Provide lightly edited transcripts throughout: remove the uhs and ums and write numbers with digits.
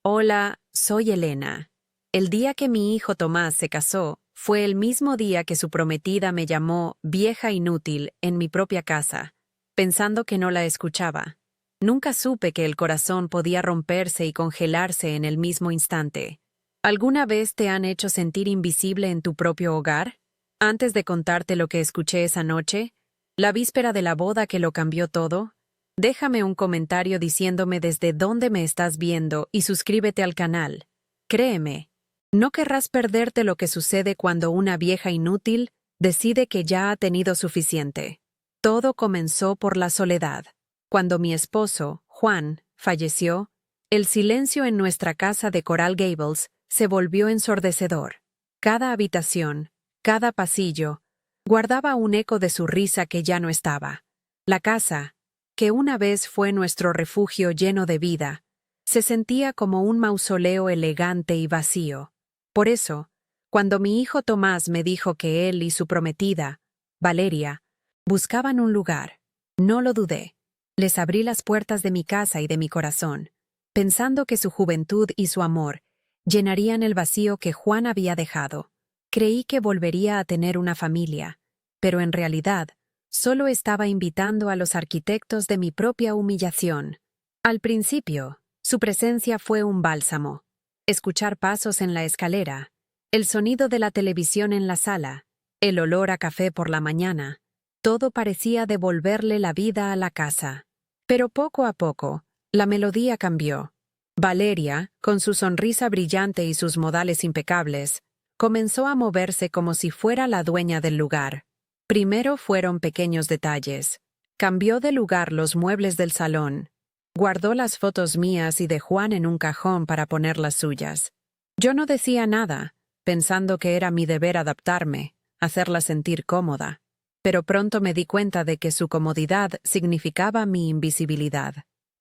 Hola, soy Elena. El día que mi hijo Tomás se casó fue el mismo día que su prometida me llamó vieja inútil en mi propia casa, pensando que no la escuchaba. Nunca supe que el corazón podía romperse y congelarse en el mismo instante. ¿Alguna vez te han hecho sentir invisible en tu propio hogar? Antes de contarte lo que escuché esa noche, la víspera de la boda que lo cambió todo, déjame un comentario diciéndome desde dónde me estás viendo y suscríbete al canal. Créeme, no querrás perderte lo que sucede cuando una vieja inútil decide que ya ha tenido suficiente. Todo comenzó por la soledad. Cuando mi esposo, Juan, falleció, el silencio en nuestra casa de Coral Gables se volvió ensordecedor. Cada habitación, cada pasillo, guardaba un eco de su risa que ya no estaba. La casa, que una vez fue nuestro refugio lleno de vida, se sentía como un mausoleo elegante y vacío. Por eso, cuando mi hijo Tomás me dijo que él y su prometida, Valeria, buscaban un lugar, no lo dudé. Les abrí las puertas de mi casa y de mi corazón, pensando que su juventud y su amor llenarían el vacío que Juan había dejado. Creí que volvería a tener una familia, pero en realidad, solo estaba invitando a los arquitectos de mi propia humillación. Al principio, su presencia fue un bálsamo. Escuchar pasos en la escalera, el sonido de la televisión en la sala, el olor a café por la mañana, todo parecía devolverle la vida a la casa. Pero poco a poco, la melodía cambió. Valeria, con su sonrisa brillante y sus modales impecables, comenzó a moverse como si fuera la dueña del lugar. Primero fueron pequeños detalles. Cambió de lugar los muebles del salón. Guardó las fotos mías y de Juan en un cajón para poner las suyas. Yo no decía nada, pensando que era mi deber adaptarme, hacerla sentir cómoda. Pero pronto me di cuenta de que su comodidad significaba mi invisibilidad.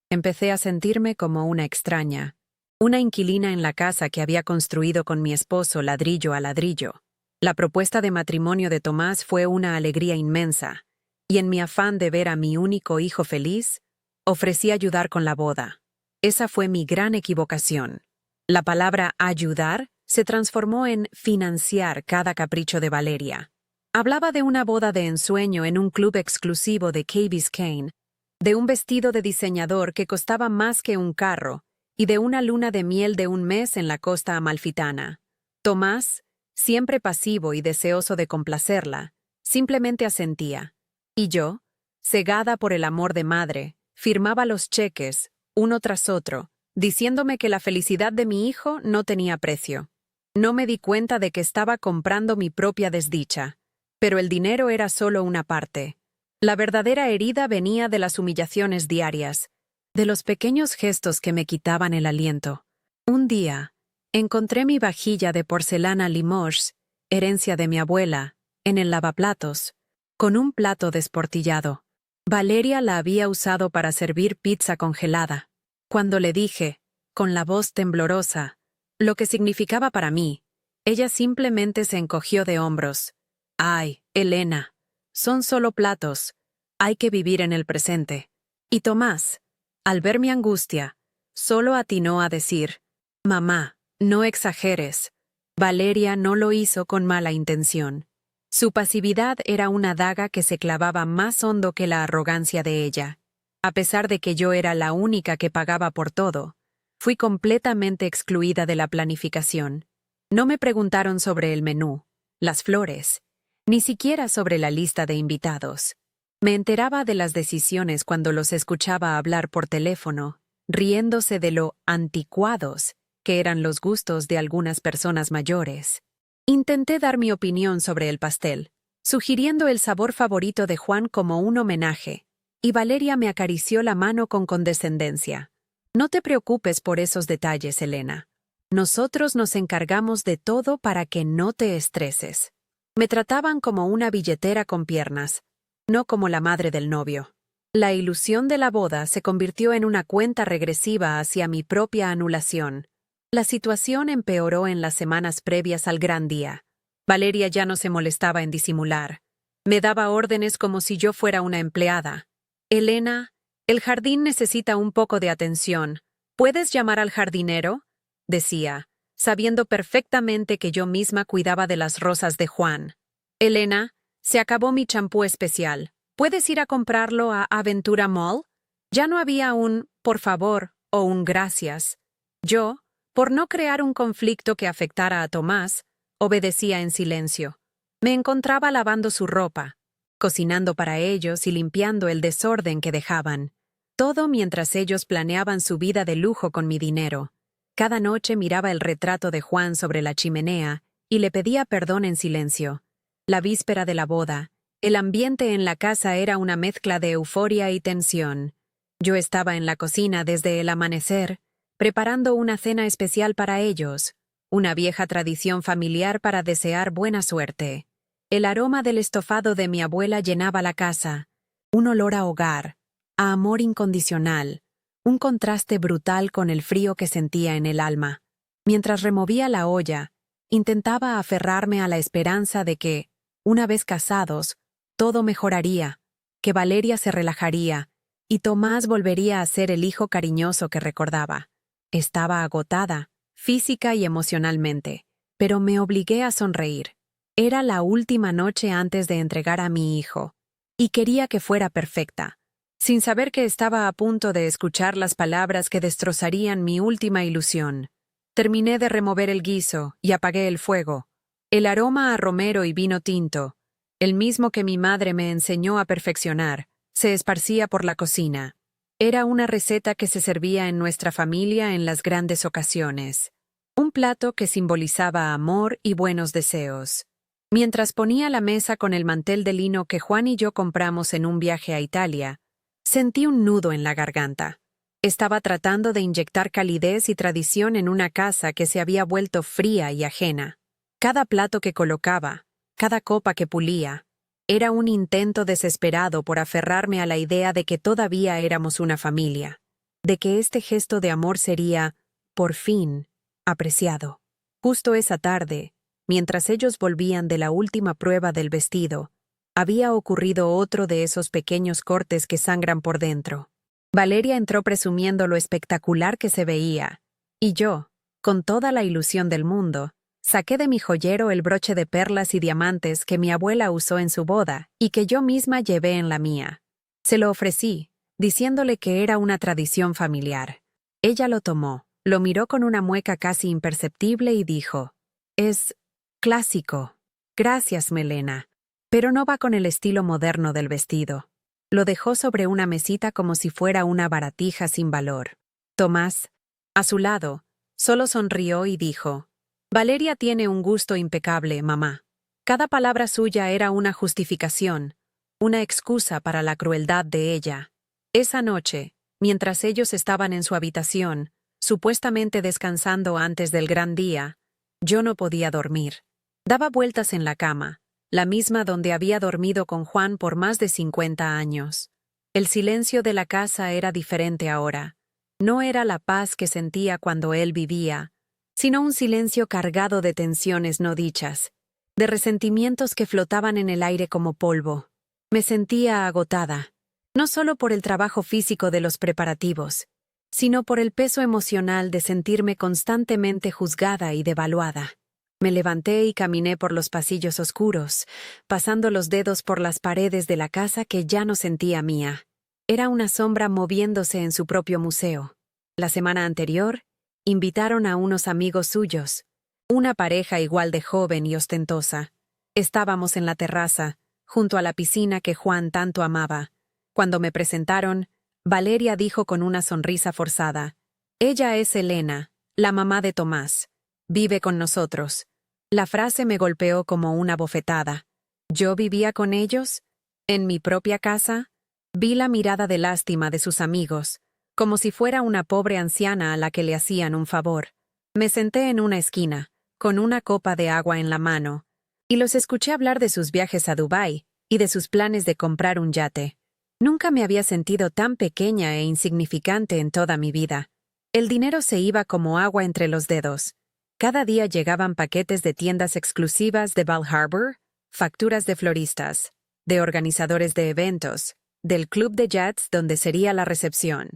Empecé a sentirme como una extraña, una inquilina en la casa que había construido con mi esposo ladrillo a ladrillo. La propuesta de matrimonio de Tomás fue una alegría inmensa, y en mi afán de ver a mi único hijo feliz, ofrecí ayudar con la boda. Esa fue mi gran equivocación. La palabra ayudar se transformó en financiar cada capricho de Valeria. Hablaba de una boda de ensueño en un club exclusivo de Key Biscayne, de un vestido de diseñador que costaba más que un carro, y de una luna de miel de un mes en la costa amalfitana. Tomás, siempre pasivo y deseoso de complacerla, simplemente asentía. Y yo, cegada por el amor de madre, firmaba los cheques, uno tras otro, diciéndome que la felicidad de mi hijo no tenía precio. No me di cuenta de que estaba comprando mi propia desdicha, pero el dinero era solo una parte. La verdadera herida venía de las humillaciones diarias, de los pequeños gestos que me quitaban el aliento. Un día, encontré mi vajilla de porcelana Limoges, herencia de mi abuela, en el lavaplatos, con un plato desportillado. Valeria la había usado para servir pizza congelada. Cuando le dije, con la voz temblorosa, lo que significaba para mí, ella simplemente se encogió de hombros. «Ay, Elena, son solo platos. Hay que vivir en el presente». Y Tomás, al ver mi angustia, solo atinó a decir, «Mamá, no exageres». Valeria no lo hizo con mala intención. Su pasividad era una daga que se clavaba más hondo que la arrogancia de ella. A pesar de que yo era la única que pagaba por todo, fui completamente excluida de la planificación. No me preguntaron sobre el menú, las flores, ni siquiera sobre la lista de invitados. Me enteraba de las decisiones cuando los escuchaba hablar por teléfono, riéndose de lo anticuados que eran los gustos de algunas personas mayores. Intenté dar mi opinión sobre el pastel, sugiriendo el sabor favorito de Juan como un homenaje, y Valeria me acarició la mano con condescendencia. «No te preocupes por esos detalles, Elena. Nosotros nos encargamos de todo para que no te estreses». Me trataban como una billetera con piernas, no como la madre del novio. La ilusión de la boda se convirtió en una cuenta regresiva hacia mi propia anulación. La situación empeoró en las semanas previas al gran día. Valeria ya no se molestaba en disimular. Me daba órdenes como si yo fuera una empleada. «Elena, el jardín necesita un poco de atención. ¿Puedes llamar al jardinero? decía, sabiendo perfectamente que yo misma cuidaba de las rosas de Juan. Elena, se acabó mi champú especial. ¿Puedes ir a comprarlo a Aventura Mall? Ya no había un por favor o un gracias. Yo, por no crear un conflicto que afectara a Tomás, obedecía en silencio. Me encontraba lavando su ropa, cocinando para ellos y limpiando el desorden que dejaban. Todo mientras ellos planeaban su vida de lujo con mi dinero. Cada noche miraba el retrato de Juan sobre la chimenea y le pedía perdón en silencio. La víspera de la boda, el ambiente en la casa era una mezcla de euforia y tensión. Yo estaba en la cocina desde el amanecer, preparando una cena especial para ellos, una vieja tradición familiar para desear buena suerte. El aroma del estofado de mi abuela llenaba la casa, un olor a hogar, a amor incondicional, un contraste brutal con el frío que sentía en el alma. Mientras removía la olla, intentaba aferrarme a la esperanza de que, una vez casados, todo mejoraría, que Valeria se relajaría y Tomás volvería a ser el hijo cariñoso que recordaba. Estaba agotada, física y emocionalmente, pero me obligué a sonreír. Era la última noche antes de entregar a mi hijo, y quería que fuera perfecta, sin saber que estaba a punto de escuchar las palabras que destrozarían mi última ilusión. Terminé de remover el guiso y apagué el fuego. El aroma a romero y vino tinto, el mismo que mi madre me enseñó a perfeccionar, se esparcía por la cocina. Era una receta que se servía en nuestra familia en las grandes ocasiones. Un plato que simbolizaba amor y buenos deseos. Mientras ponía la mesa con el mantel de lino que Juan y yo compramos en un viaje a Italia, sentí un nudo en la garganta. Estaba tratando de inyectar calidez y tradición en una casa que se había vuelto fría y ajena. Cada plato que colocaba, cada copa que pulía, era un intento desesperado por aferrarme a la idea de que todavía éramos una familia, de que este gesto de amor sería, por fin, apreciado. Justo esa tarde, mientras ellos volvían de la última prueba del vestido, había ocurrido otro de esos pequeños cortes que sangran por dentro. Valeria entró presumiendo lo espectacular que se veía, y yo, con toda la ilusión del mundo, saqué de mi joyero el broche de perlas y diamantes que mi abuela usó en su boda y que yo misma llevé en la mía. Se lo ofrecí, diciéndole que era una tradición familiar. Ella lo tomó, lo miró con una mueca casi imperceptible y dijo, «Es clásico. Gracias, Melena, pero no va con el estilo moderno del vestido». Lo dejó sobre una mesita como si fuera una baratija sin valor. Tomás, a su lado, solo sonrió y dijo, «Valeria tiene un gusto impecable, mamá». Cada palabra suya era una justificación, una excusa para la crueldad de ella. Esa noche, mientras ellos estaban en su habitación, supuestamente descansando antes del gran día, yo no podía dormir. Daba vueltas en la cama, la misma donde había dormido con Juan por más de 50 años. El silencio de la casa era diferente ahora. No era la paz que sentía cuando él vivía, sino un silencio cargado de tensiones no dichas, de resentimientos que flotaban en el aire como polvo. Me sentía agotada, no solo por el trabajo físico de los preparativos, sino por el peso emocional de sentirme constantemente juzgada y devaluada. Me levanté y caminé por los pasillos oscuros, pasando los dedos por las paredes de la casa que ya no sentía mía. Era una sombra moviéndose en su propio museo. La semana anterior, invitaron a unos amigos suyos, una pareja igual de joven y ostentosa. Estábamos en la terraza, junto a la piscina que Juan tanto amaba. Cuando me presentaron, Valeria dijo con una sonrisa forzada, «Ella es Elena, la mamá de Tomás. Vive con nosotros». La frase me golpeó como una bofetada. ¿Yo vivía con ellos? ¿En mi propia casa? Vi la mirada de lástima de sus amigos, como si fuera una pobre anciana a la que le hacían un favor. Me senté en una esquina, con una copa de agua en la mano, y los escuché hablar de sus viajes a Dubái y de sus planes de comprar un yate. Nunca me había sentido tan pequeña e insignificante en toda mi vida. El dinero se iba como agua entre los dedos. Cada día llegaban paquetes de tiendas exclusivas de Bal Harbour, facturas de floristas, de organizadores de eventos, del club de jazz donde sería la recepción.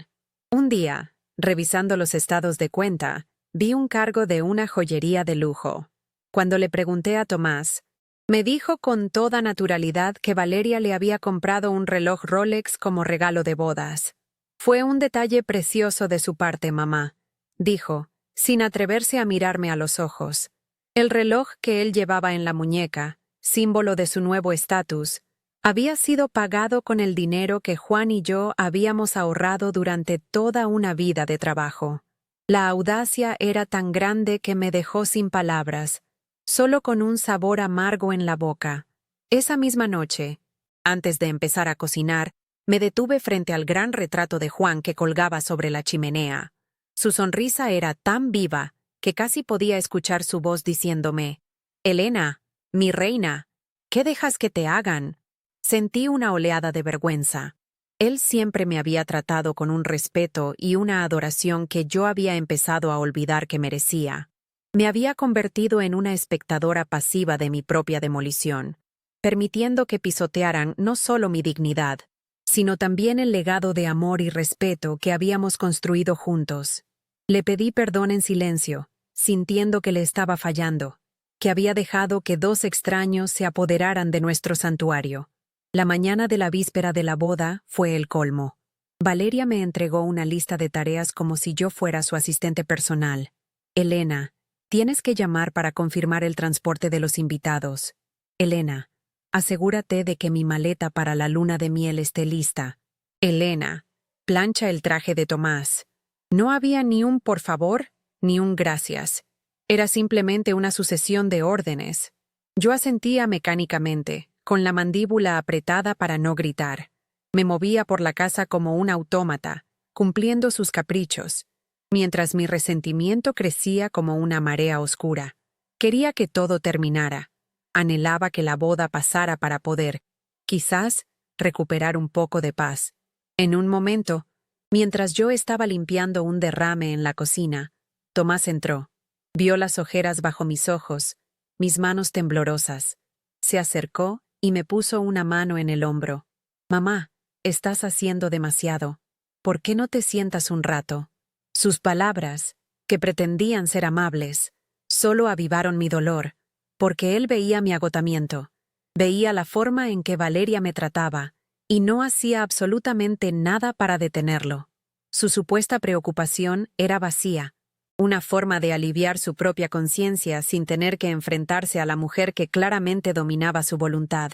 Un día, revisando los estados de cuenta, vi un cargo de una joyería de lujo. Cuando le pregunté a Tomás, me dijo con toda naturalidad que Valeria le había comprado un reloj Rolex como regalo de bodas. Fue un detalle precioso de su parte, mamá, dijo, sin atreverse a mirarme a los ojos. El reloj que él llevaba en la muñeca, símbolo de su nuevo estatus, había sido pagado con el dinero que Juan y yo habíamos ahorrado durante toda una vida de trabajo. La audacia era tan grande que me dejó sin palabras, solo con un sabor amargo en la boca. Esa misma noche, antes de empezar a cocinar, me detuve frente al gran retrato de Juan que colgaba sobre la chimenea. Su sonrisa era tan viva que casi podía escuchar su voz diciéndome: «Elena, mi reina, ¿qué dejas que te hagan?». Sentí una oleada de vergüenza. Él siempre me había tratado con un respeto y una adoración que yo había empezado a olvidar que merecía. Me había convertido en una espectadora pasiva de mi propia demolición, permitiendo que pisotearan no solo mi dignidad, sino también el legado de amor y respeto que habíamos construido juntos. Le pedí perdón en silencio, sintiendo que le estaba fallando, que había dejado que dos extraños se apoderaran de nuestro santuario. La mañana de la víspera de la boda fue el colmo. Valeria me entregó una lista de tareas como si yo fuera su asistente personal. «Elena, tienes que llamar para confirmar el transporte de los invitados. Elena, asegúrate de que mi maleta para la luna de miel esté lista. Elena, plancha el traje de Tomás». No había ni un por favor, ni un gracias. Era simplemente una sucesión de órdenes. Yo asentía mecánicamente, con la mandíbula apretada para no gritar. Me movía por la casa como un autómata, cumpliendo sus caprichos, mientras mi resentimiento crecía como una marea oscura. Quería que todo terminara. Anhelaba que la boda pasara para poder, quizás, recuperar un poco de paz. En un momento, mientras yo estaba limpiando un derrame en la cocina, Tomás entró. Vio las ojeras bajo mis ojos, mis manos temblorosas. Se acercó y me puso una mano en el hombro. «Mamá, estás haciendo demasiado. ¿Por qué no te sientas un rato?». Sus palabras, que pretendían ser amables, solo avivaron mi dolor, porque él veía mi agotamiento, veía la forma en que Valeria me trataba, y no hacía absolutamente nada para detenerlo. Su supuesta preocupación era vacía, una forma de aliviar su propia conciencia sin tener que enfrentarse a la mujer que claramente dominaba su voluntad.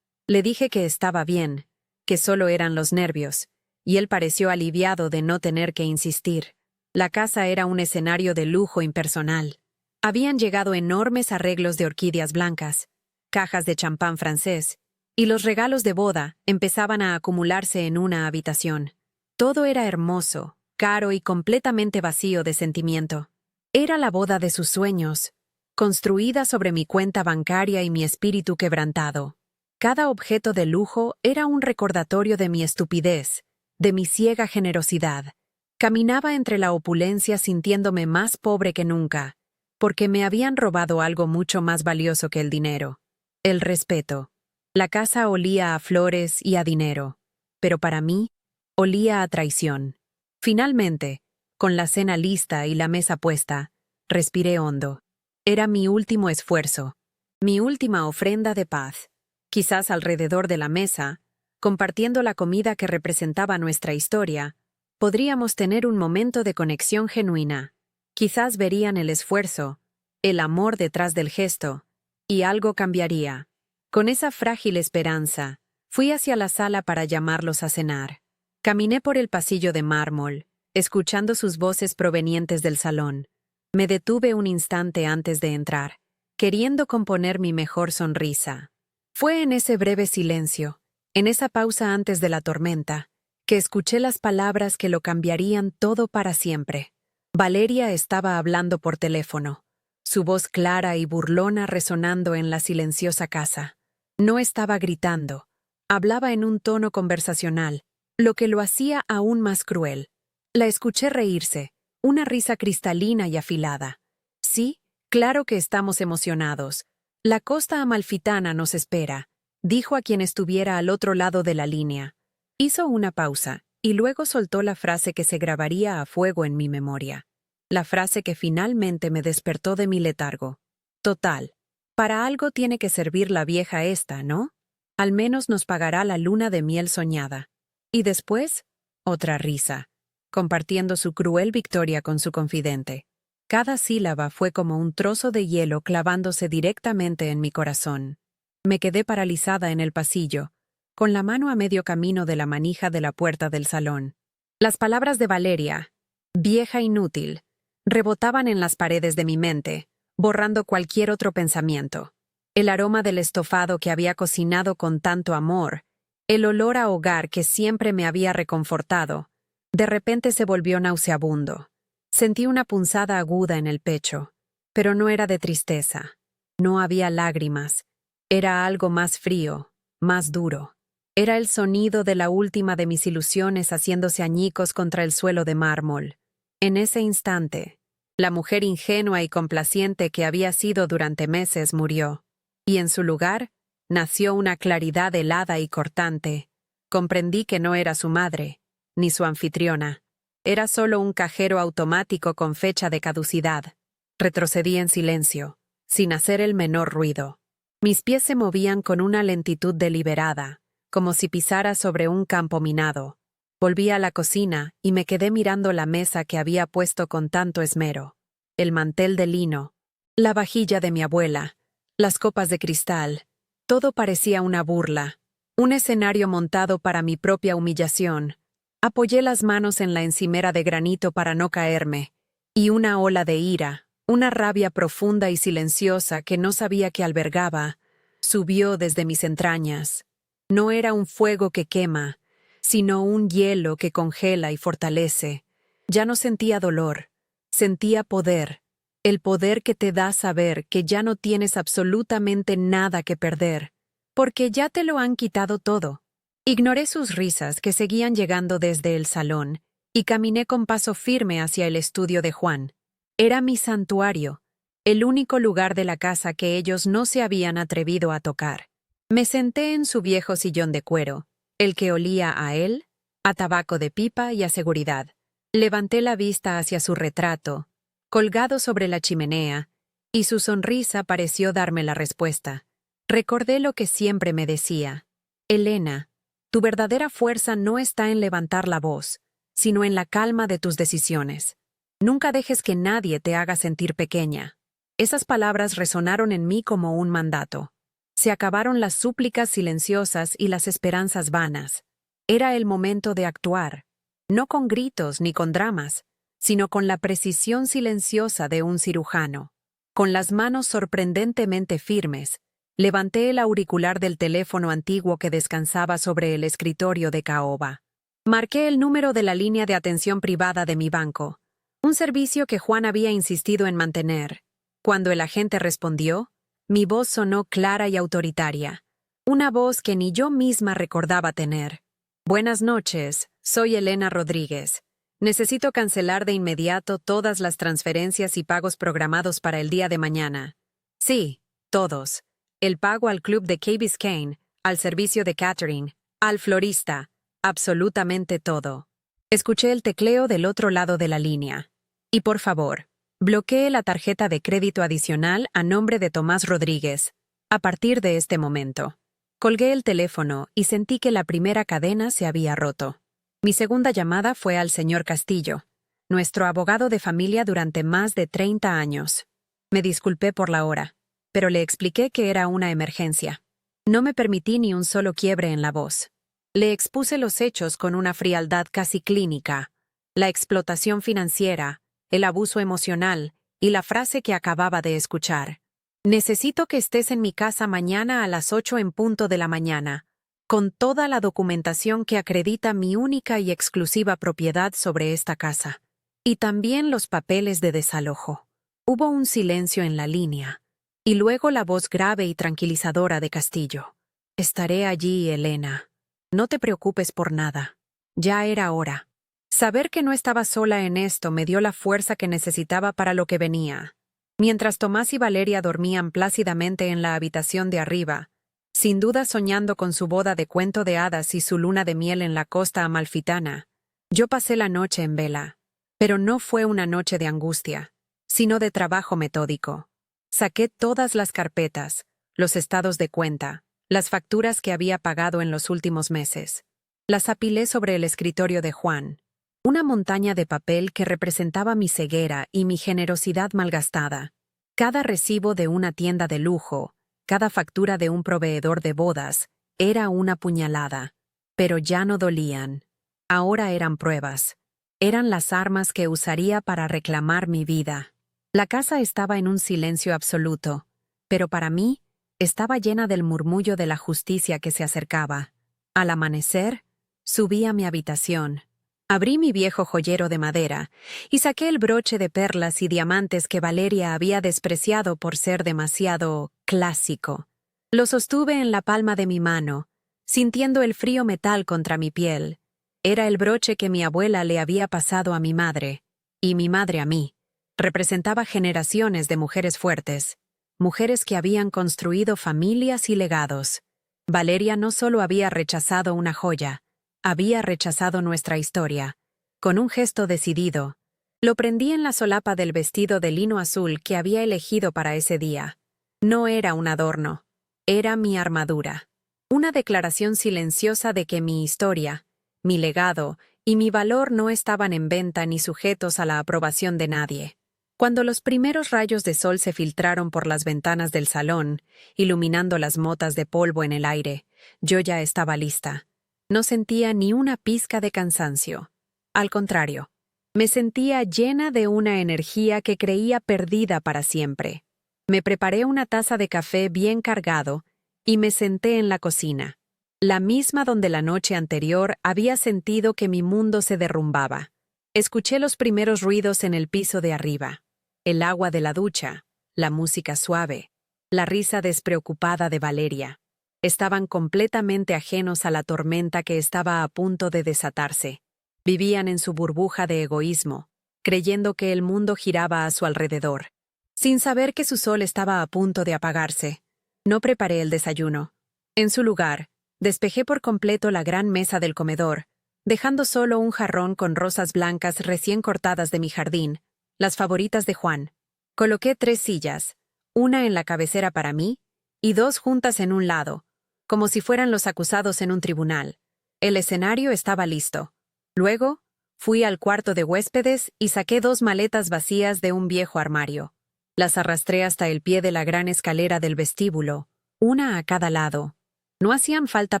Le dije que estaba bien, que solo eran los nervios, y él pareció aliviado de no tener que insistir. La casa era un escenario de lujo impersonal. Habían llegado enormes arreglos de orquídeas blancas, cajas de champán francés, y los regalos de boda empezaban a acumularse en una habitación. Todo era hermoso, caro y completamente vacío de sentimiento. Era la boda de sus sueños, construida sobre mi cuenta bancaria y mi espíritu quebrantado. Cada objeto de lujo era un recordatorio de mi estupidez, de mi ciega generosidad. Caminaba entre la opulencia sintiéndome más pobre que nunca, porque me habían robado algo mucho más valioso que el dinero: el respeto. La casa olía a flores y a dinero, pero para mí, olía a traición. Finalmente, con la cena lista y la mesa puesta, respiré hondo. Era mi último esfuerzo, mi última ofrenda de paz. Quizás alrededor de la mesa, compartiendo la comida que representaba nuestra historia, podríamos tener un momento de conexión genuina. Quizás verían el esfuerzo, el amor detrás del gesto, y algo cambiaría. Con esa frágil esperanza, fui hacia la sala para llamarlos a cenar. Caminé por el pasillo de mármol, escuchando sus voces provenientes del salón. Me detuve un instante antes de entrar, queriendo componer mi mejor sonrisa. Fue en ese breve silencio, en esa pausa antes de la tormenta, que escuché las palabras que lo cambiarían todo para siempre. Valeria estaba hablando por teléfono, su voz clara y burlona resonando en la silenciosa casa. No estaba gritando, hablaba en un tono conversacional, lo que lo hacía aún más cruel. La escuché reírse, una risa cristalina y afilada. «Sí, claro que estamos emocionados. La costa amalfitana nos espera», dijo a quien estuviera al otro lado de la línea. Hizo una pausa, y luego soltó la frase que se grabaría a fuego en mi memoria. la frase que finalmente me despertó de mi letargo. Total, para algo tiene que servir la vieja esta, ¿no? Al menos nos pagará la luna de miel soñada. Y después, otra risa, compartiendo su cruel victoria con su confidente. Cada sílaba fue como un trozo de hielo clavándose directamente en mi corazón. Me quedé paralizada en el pasillo, con la mano a medio camino de la manija de la puerta del salón. Las palabras de Valeria, vieja inútil, rebotaban en las paredes de mi mente, borrando cualquier otro pensamiento. El aroma del estofado que había cocinado con tanto amor, el olor a hogar que siempre me había reconfortado, de repente se volvió nauseabundo. Sentí una punzada aguda en el pecho, pero no era de tristeza. No había lágrimas. Era algo más frío, más duro. Era el sonido de la última de mis ilusiones haciéndose añicos contra el suelo de mármol. En ese instante, la mujer ingenua y complaciente que había sido durante meses murió, y en su lugar nació una claridad helada y cortante. Comprendí que no era su madre, ni su anfitriona. Era solo un cajero automático con fecha de caducidad. Retrocedí en silencio, sin hacer el menor ruido. Mis pies se movían con una lentitud deliberada, como si pisara sobre un campo minado. Volví a la cocina y me quedé mirando la mesa que había puesto con tanto esmero. El mantel de lino, la vajilla de mi abuela, las copas de cristal, todo parecía una burla, un escenario montado para mi propia humillación. Apoyé las manos en la encimera de granito para no caerme, y una ola de ira, una rabia profunda y silenciosa que no sabía que albergaba, subió desde mis entrañas. No era un fuego que quema, sino un hielo que congela y fortalece. Ya no sentía dolor, sentía poder, el poder que te da saber que ya no tienes absolutamente nada que perder, porque ya te lo han quitado todo. Ignoré sus risas que seguían llegando desde el salón y caminé con paso firme hacia el estudio de Juan. Era mi santuario, el único lugar de la casa que ellos no se habían atrevido a tocar. Me senté en su viejo sillón de cuero, el que olía a él, a tabaco de pipa y a seguridad. Levanté la vista hacia su retrato, colgado sobre la chimenea, y su sonrisa pareció darme la respuesta. Recordé lo que siempre me decía. Elena, tu verdadera fuerza no está en levantar la voz, sino en la calma de tus decisiones. Nunca dejes que nadie te haga sentir pequeña. Esas palabras resonaron en mí como un mandato. Se acabaron las súplicas silenciosas y las esperanzas vanas. Era el momento de actuar, no con gritos ni con dramas, sino con la precisión silenciosa de un cirujano. Con las manos sorprendentemente firmes, levanté el auricular del teléfono antiguo que descansaba sobre el escritorio de caoba. Marqué el número de la línea de atención privada de mi banco, un servicio que Juan había insistido en mantener. Cuando el agente respondió, mi voz sonó clara y autoritaria, una voz que ni yo misma recordaba tener. Buenas noches, soy Elena Rodríguez. Necesito cancelar de inmediato todas las transferencias y pagos programados para el día de mañana. Sí, todos. El pago al club de Key Biscayne, al servicio de catering, al florista, absolutamente todo. Escuché el tecleo del otro lado de la línea. Y por favor, bloquee la tarjeta de crédito adicional a nombre de Tomás Rodríguez, a partir de este momento. Colgué el teléfono y sentí que la primera cadena se había roto. Mi segunda llamada fue al señor Castillo, nuestro abogado de familia durante más de 30 años. Me disculpé por la hora, pero le expliqué que era una emergencia. No me permití ni un solo quiebre en la voz. Le expuse los hechos con una frialdad casi clínica, la explotación financiera, el abuso emocional y la frase que acababa de escuchar. Necesito que estés en mi casa mañana a las 8 en punto de la mañana, con toda la documentación que acredita mi única y exclusiva propiedad sobre esta casa, y también los papeles de desalojo. Hubo un silencio en la línea, y luego la voz grave y tranquilizadora de Castillo. Estaré allí, Elena. No te preocupes por nada. Ya era hora. Saber que no estaba sola en esto me dio la fuerza que necesitaba para lo que venía. Mientras Tomás y Valeria dormían plácidamente en la habitación de arriba, sin duda soñando con su boda de cuento de hadas y su luna de miel en la costa amalfitana, yo pasé la noche en vela. Pero no fue una noche de angustia, sino de trabajo metódico. Saqué todas las carpetas, los estados de cuenta, las facturas que había pagado en los últimos meses. Las apilé sobre el escritorio de Juan, una montaña de papel que representaba mi ceguera y mi generosidad malgastada. Cada recibo de una tienda de lujo, cada factura de un proveedor de bodas, era una puñalada. Pero ya no dolían. Ahora eran pruebas. Eran las armas que usaría para reclamar mi vida. La casa estaba en un silencio absoluto, pero para mí estaba llena del murmullo de la justicia que se acercaba. Al amanecer, subí a mi habitación. Abrí mi viejo joyero de madera y saqué el broche de perlas y diamantes que Valeria había despreciado por ser demasiado clásico. Lo sostuve en la palma de mi mano, sintiendo el frío metal contra mi piel. Era el broche que mi abuela le había pasado a mi madre, y mi madre a mí. Representaba generaciones de mujeres fuertes, mujeres que habían construido familias y legados. Valeria no solo había rechazado una joya, había rechazado nuestra historia. Con un gesto decidido, lo prendí en la solapa del vestido de lino azul que había elegido para ese día. No era un adorno, era mi armadura. Una declaración silenciosa de que mi historia, mi legado y mi valor no estaban en venta ni sujetos a la aprobación de nadie. Cuando los primeros rayos de sol se filtraron por las ventanas del salón, iluminando las motas de polvo en el aire, yo ya estaba lista. No sentía ni una pizca de cansancio. Al contrario, me sentía llena de una energía que creía perdida para siempre. Me preparé una taza de café bien cargado y me senté en la cocina, la misma donde la noche anterior había sentido que mi mundo se derrumbaba. Escuché los primeros ruidos en el piso de arriba, el agua de la ducha, la música suave, la risa despreocupada de Valeria. Estaban completamente ajenos a la tormenta que estaba a punto de desatarse. Vivían en su burbuja de egoísmo, creyendo que el mundo giraba a su alrededor. Sin saber que su sol estaba a punto de apagarse, no preparé el desayuno. En su lugar, despejé por completo la gran mesa del comedor, dejando solo un jarrón con rosas blancas recién cortadas de mi jardín, las favoritas de Juan. Coloqué 3 sillas, una en la cabecera para mí y 2 juntas en un lado, como si fueran los acusados en un tribunal. El escenario estaba listo. Luego, fui al cuarto de huéspedes y saqué 2 maletas vacías de un viejo armario. Las arrastré hasta el pie de la gran escalera del vestíbulo, una a cada lado. No hacían falta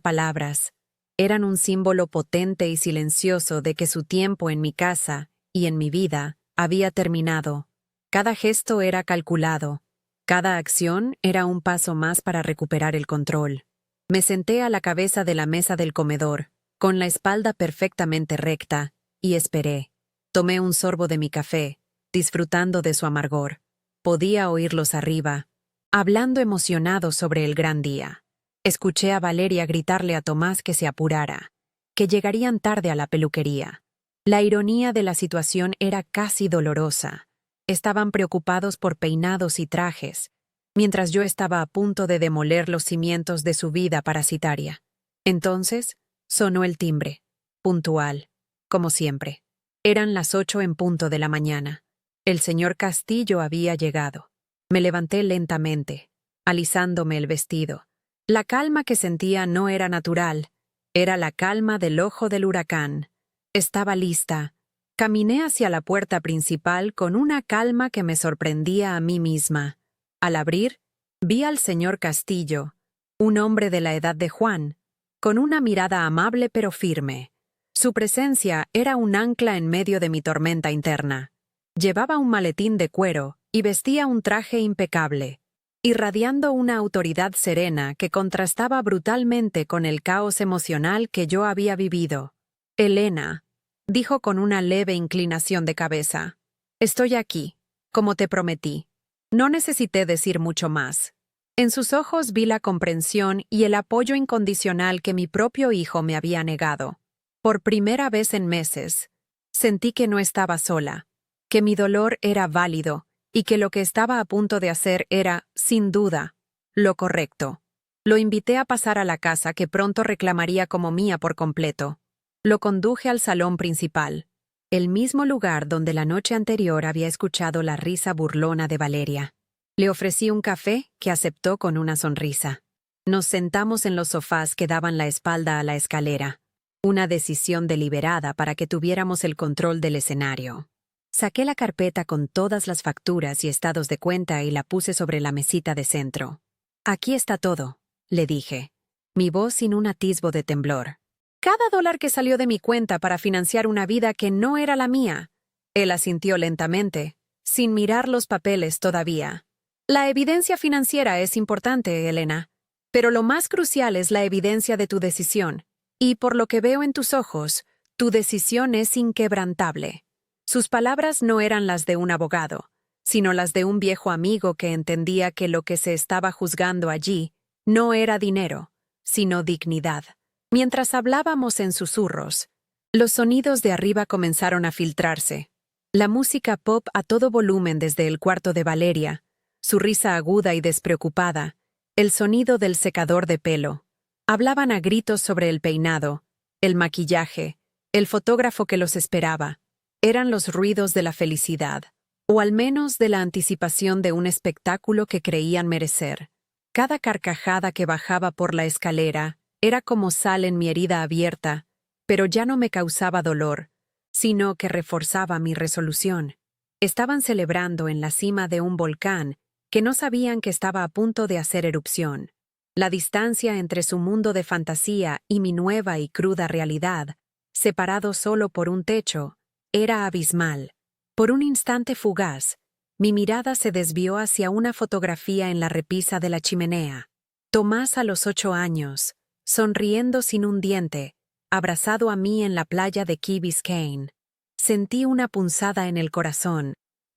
palabras. Eran un símbolo potente y silencioso de que su tiempo en mi casa y en mi vida había terminado. Cada gesto era calculado. Cada acción era un paso más para recuperar el control. Me senté a la cabeza de la mesa del comedor, con la espalda perfectamente recta, y esperé. Tomé un sorbo de mi café, disfrutando de su amargor. Podía oírlos arriba, hablando emocionados sobre el gran día. Escuché a Valeria gritarle a Tomás que se apurara, que llegarían tarde a la peluquería. La ironía de la situación era casi dolorosa. Estaban preocupados por peinados y trajes, mientras yo estaba a punto de demoler los cimientos de su vida parasitaria. Entonces, sonó el timbre, puntual, como siempre. Eran las 8 en punto de la mañana. El señor Castillo había llegado. Me levanté lentamente, alisándome el vestido. La calma que sentía no era natural, era la calma del ojo del huracán. Estaba lista. Caminé hacia la puerta principal con una calma que me sorprendía a mí misma. Al abrir, vi al señor Castillo, un hombre de la edad de Juan, con una mirada amable pero firme. Su presencia era un ancla en medio de mi tormenta interna. Llevaba un maletín de cuero y vestía un traje impecable, irradiando una autoridad serena que contrastaba brutalmente con el caos emocional que yo había vivido. «Elena», dijo con una leve inclinación de cabeza, «estoy aquí, como te prometí». No necesité decir mucho más. En sus ojos vi la comprensión y el apoyo incondicional que mi propio hijo me había negado. Por primera vez en meses, sentí que no estaba sola, que mi dolor era válido, y que lo que estaba a punto de hacer era, sin duda, lo correcto. Lo invité a pasar a la casa que pronto reclamaría como mía por completo. Lo conduje al salón principal. el mismo lugar donde la noche anterior había escuchado la risa burlona de Valeria. Le ofrecí un café que aceptó con una sonrisa. Nos sentamos en los sofás que daban la espalda a la escalera. Una decisión deliberada para que tuviéramos el control del escenario. Saqué la carpeta con todas las facturas y estados de cuenta y la puse sobre la mesita de centro. «Aquí está todo», le dije, mi voz sin un atisbo de temblor. «Cada dólar que salió de mi cuenta para financiar una vida que no era la mía». Él asintió lentamente, sin mirar los papeles todavía. «La evidencia financiera es importante, Elena, pero lo más crucial es la evidencia de tu decisión, y por lo que veo en tus ojos, tu decisión es inquebrantable». Sus palabras no eran las de un abogado, sino las de un viejo amigo que entendía que lo que se estaba juzgando allí no era dinero, sino dignidad. Mientras hablábamos en susurros, los sonidos de arriba comenzaron a filtrarse. La música pop a todo volumen desde el cuarto de Valeria, su risa aguda y despreocupada, el sonido del secador de pelo. Hablaban a gritos sobre el peinado, el maquillaje, el fotógrafo que los esperaba. Eran los ruidos de la felicidad, o al menos de la anticipación de un espectáculo que creían merecer. Cada carcajada que bajaba por la escalera era como sal en mi herida abierta, pero ya no me causaba dolor, sino que reforzaba mi resolución. Estaban celebrando en la cima de un volcán que no sabían que estaba a punto de hacer erupción. La distancia entre su mundo de fantasía y mi nueva y cruda realidad, separado solo por un techo, era abismal. Por un instante fugaz, mi mirada se desvió hacia una fotografía en la repisa de la chimenea. Tomás a los 8 años, sonriendo sin un diente, abrazado a mí en la playa de Key Biscayne. Sentí una punzada en el corazón,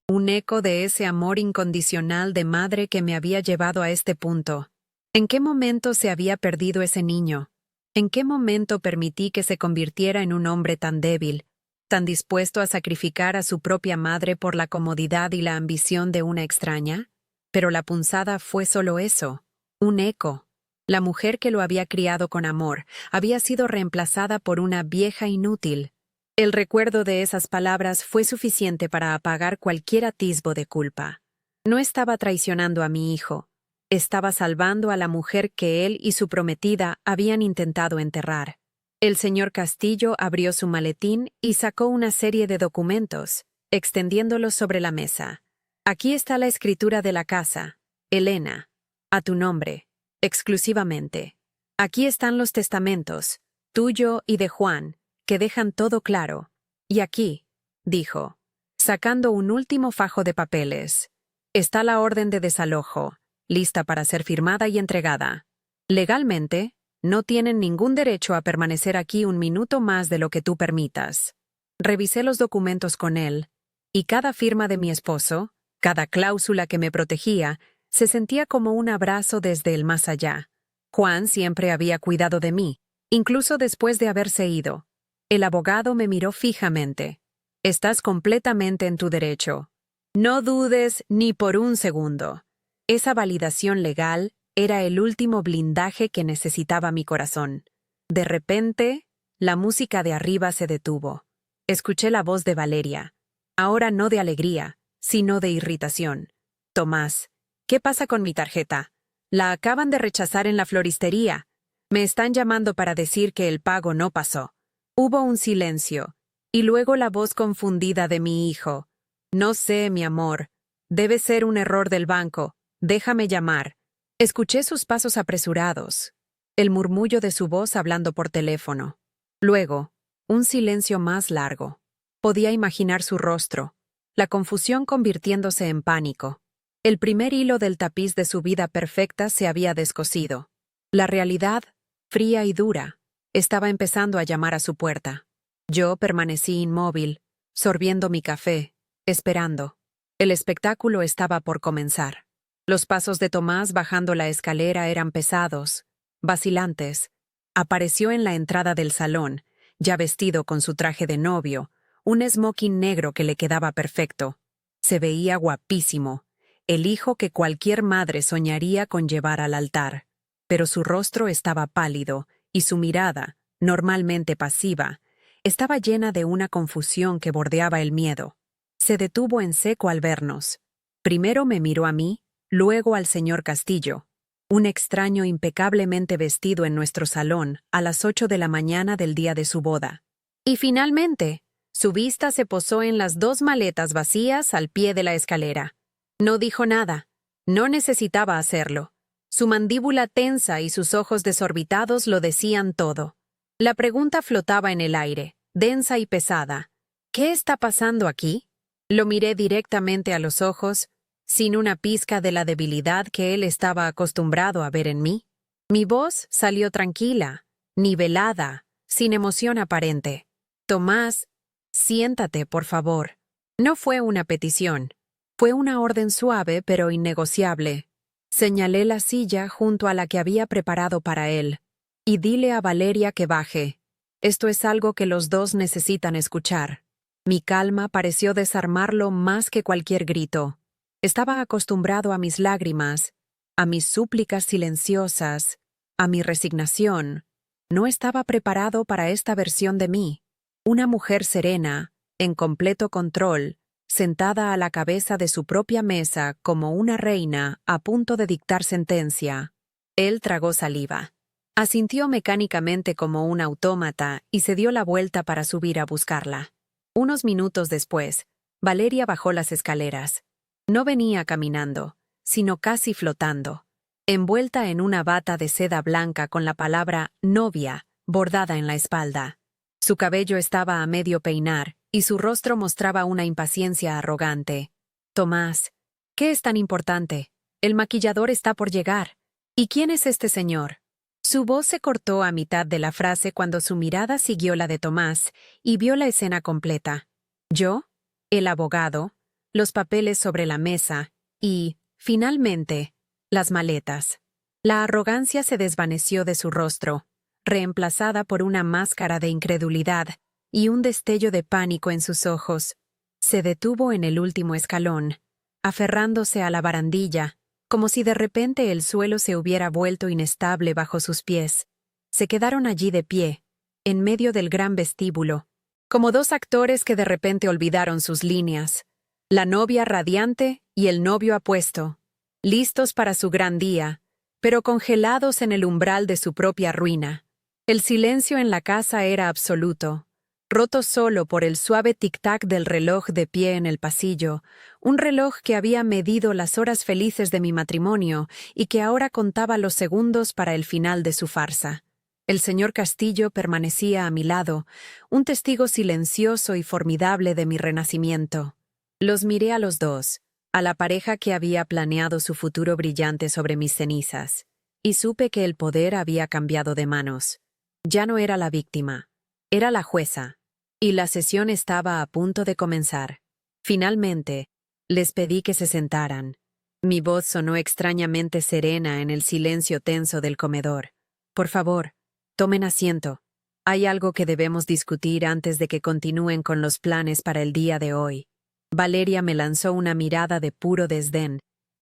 un eco de ese amor incondicional de madre que me había llevado a este punto. ¿En qué momento se había perdido ese niño? ¿En qué momento permití que se convirtiera en un hombre tan débil, tan dispuesto a sacrificar a su propia madre por la comodidad y la ambición de una extraña? Pero la punzada fue solo eso, un eco. La mujer que lo había criado con amor había sido reemplazada por una vieja inútil. El recuerdo de esas palabras fue suficiente para apagar cualquier atisbo de culpa. No estaba traicionando a mi hijo, estaba salvando a la mujer que él y su prometida habían intentado enterrar. El señor Castillo abrió su maletín y sacó una serie de documentos, extendiéndolos sobre la mesa. «Aquí está la escritura de la casa, Elena, a tu nombre, exclusivamente. Aquí están los testamentos, tuyo y de Juan, que dejan todo claro. Y aquí», dijo, sacando un último fajo de papeles, «está la orden de desalojo, lista para ser firmada y entregada. Legalmente, no tienen ningún derecho a permanecer aquí un minuto más de lo que tú permitas». Revisé los documentos con él, y cada firma de mi esposo, cada cláusula que me protegía, se sentía como un abrazo desde el más allá. Juan siempre había cuidado de mí, incluso después de haberse ido. El abogado me miró fijamente. «Estás completamente en tu derecho. No dudes ni por un segundo». Esa validación legal era el último blindaje que necesitaba mi corazón. De repente, la música de arriba se detuvo. Escuché la voz de Valeria, ahora no de alegría, sino de irritación. «Tomás, ¿qué pasa con mi tarjeta? La acaban de rechazar en la floristería. Me están llamando para decir que el pago no pasó». Hubo un silencio, y luego la voz confundida de mi hijo. «No sé, mi amor. Debe ser un error del banco. Déjame llamar». Escuché sus pasos apresurados, el murmullo de su voz hablando por teléfono. Luego, un silencio más largo. Podía imaginar su rostro, la confusión convirtiéndose en pánico. El primer hilo del tapiz de su vida perfecta se había descosido. La realidad, fría y dura, estaba empezando a llamar a su puerta. Yo permanecí inmóvil, sorbiendo mi café, esperando. El espectáculo estaba por comenzar. Los pasos de Tomás bajando la escalera eran pesados, vacilantes. Apareció en la entrada del salón, ya vestido con su traje de novio, un smoking negro que le quedaba perfecto. Se veía guapísimo, el hijo que cualquier madre soñaría con llevar al altar. Pero su rostro estaba pálido y su mirada, normalmente pasiva, Estaba llena de una confusión que bordeaba el miedo. Se detuvo en seco al vernos. Primero me miró a mí, luego al señor Castillo, un extraño impecablemente vestido en nuestro salón a las 8 de la mañana del día de su boda. Y finalmente, su vista se posó en las 2 maletas vacías al pie de la escalera. No dijo nada. No necesitaba hacerlo. Su mandíbula tensa y sus ojos desorbitados lo decían todo. La pregunta flotaba en el aire, densa y pesada. ¿Qué está pasando aquí? Lo miré directamente a los ojos, sin una pizca de la debilidad que él estaba acostumbrado a ver en mí. Mi voz salió tranquila, nivelada, sin emoción aparente. Tomás, siéntate, por favor. No fue una petición. Fue una orden suave pero innegociable. Señalé la silla junto a la que había preparado para él. Y dile a Valeria que baje. Esto es algo que los dos necesitan escuchar. Mi calma pareció desarmarlo más que cualquier grito. Estaba acostumbrado a mis lágrimas, a mis súplicas silenciosas, a mi resignación. No estaba preparado para esta versión de mí. Una mujer serena, en completo control, sentada a la cabeza de su propia mesa como una reina a punto de dictar sentencia. Él tragó saliva. Asintió mecánicamente como un autómata y se dio la vuelta para subir a buscarla. Unos minutos después, Valeria bajó las escaleras. No venía caminando, sino casi flotando, envuelta en una bata de seda blanca con la palabra novia bordada en la espalda. Su cabello estaba a medio peinar y su rostro mostraba una impaciencia arrogante. Tomás, ¿qué es tan importante? El maquillador está por llegar. ¿Y quién es este señor? Su voz se cortó a mitad de la frase cuando su mirada siguió la de Tomás y vio la escena completa. Yo, el abogado, los papeles sobre la mesa y, finalmente, las maletas. La arrogancia se desvaneció de su rostro, reemplazada por una máscara de incredulidad y un destello de pánico en sus ojos. Se detuvo en el último escalón, aferrándose a la barandilla, como si de repente el suelo se hubiera vuelto inestable bajo sus pies. Se quedaron allí de pie, en medio del gran vestíbulo, como dos actores que de repente olvidaron sus líneas. La novia radiante y el novio apuesto, listos para su gran día, pero congelados en el umbral de su propia ruina. El silencio en la casa era absoluto, roto solo por el suave tic-tac del reloj de pie en el pasillo, un reloj que había medido las horas felices de mi matrimonio y que ahora contaba los segundos para el final de su farsa. El señor Castillo permanecía a mi lado, un testigo silencioso y formidable de mi renacimiento. Los miré a los dos, a la pareja que había planeado su futuro brillante sobre mis cenizas, y supe que el poder había cambiado de manos. Ya no era la víctima, era la jueza, y la sesión estaba a punto de comenzar. Finalmente, les pedí que se sentaran. Mi voz sonó extrañamente serena en el silencio tenso del comedor. Por favor, tomen asiento. Hay algo que debemos discutir antes de que continúen con los planes para el día de hoy. Valeria me lanzó una mirada de puro desdén,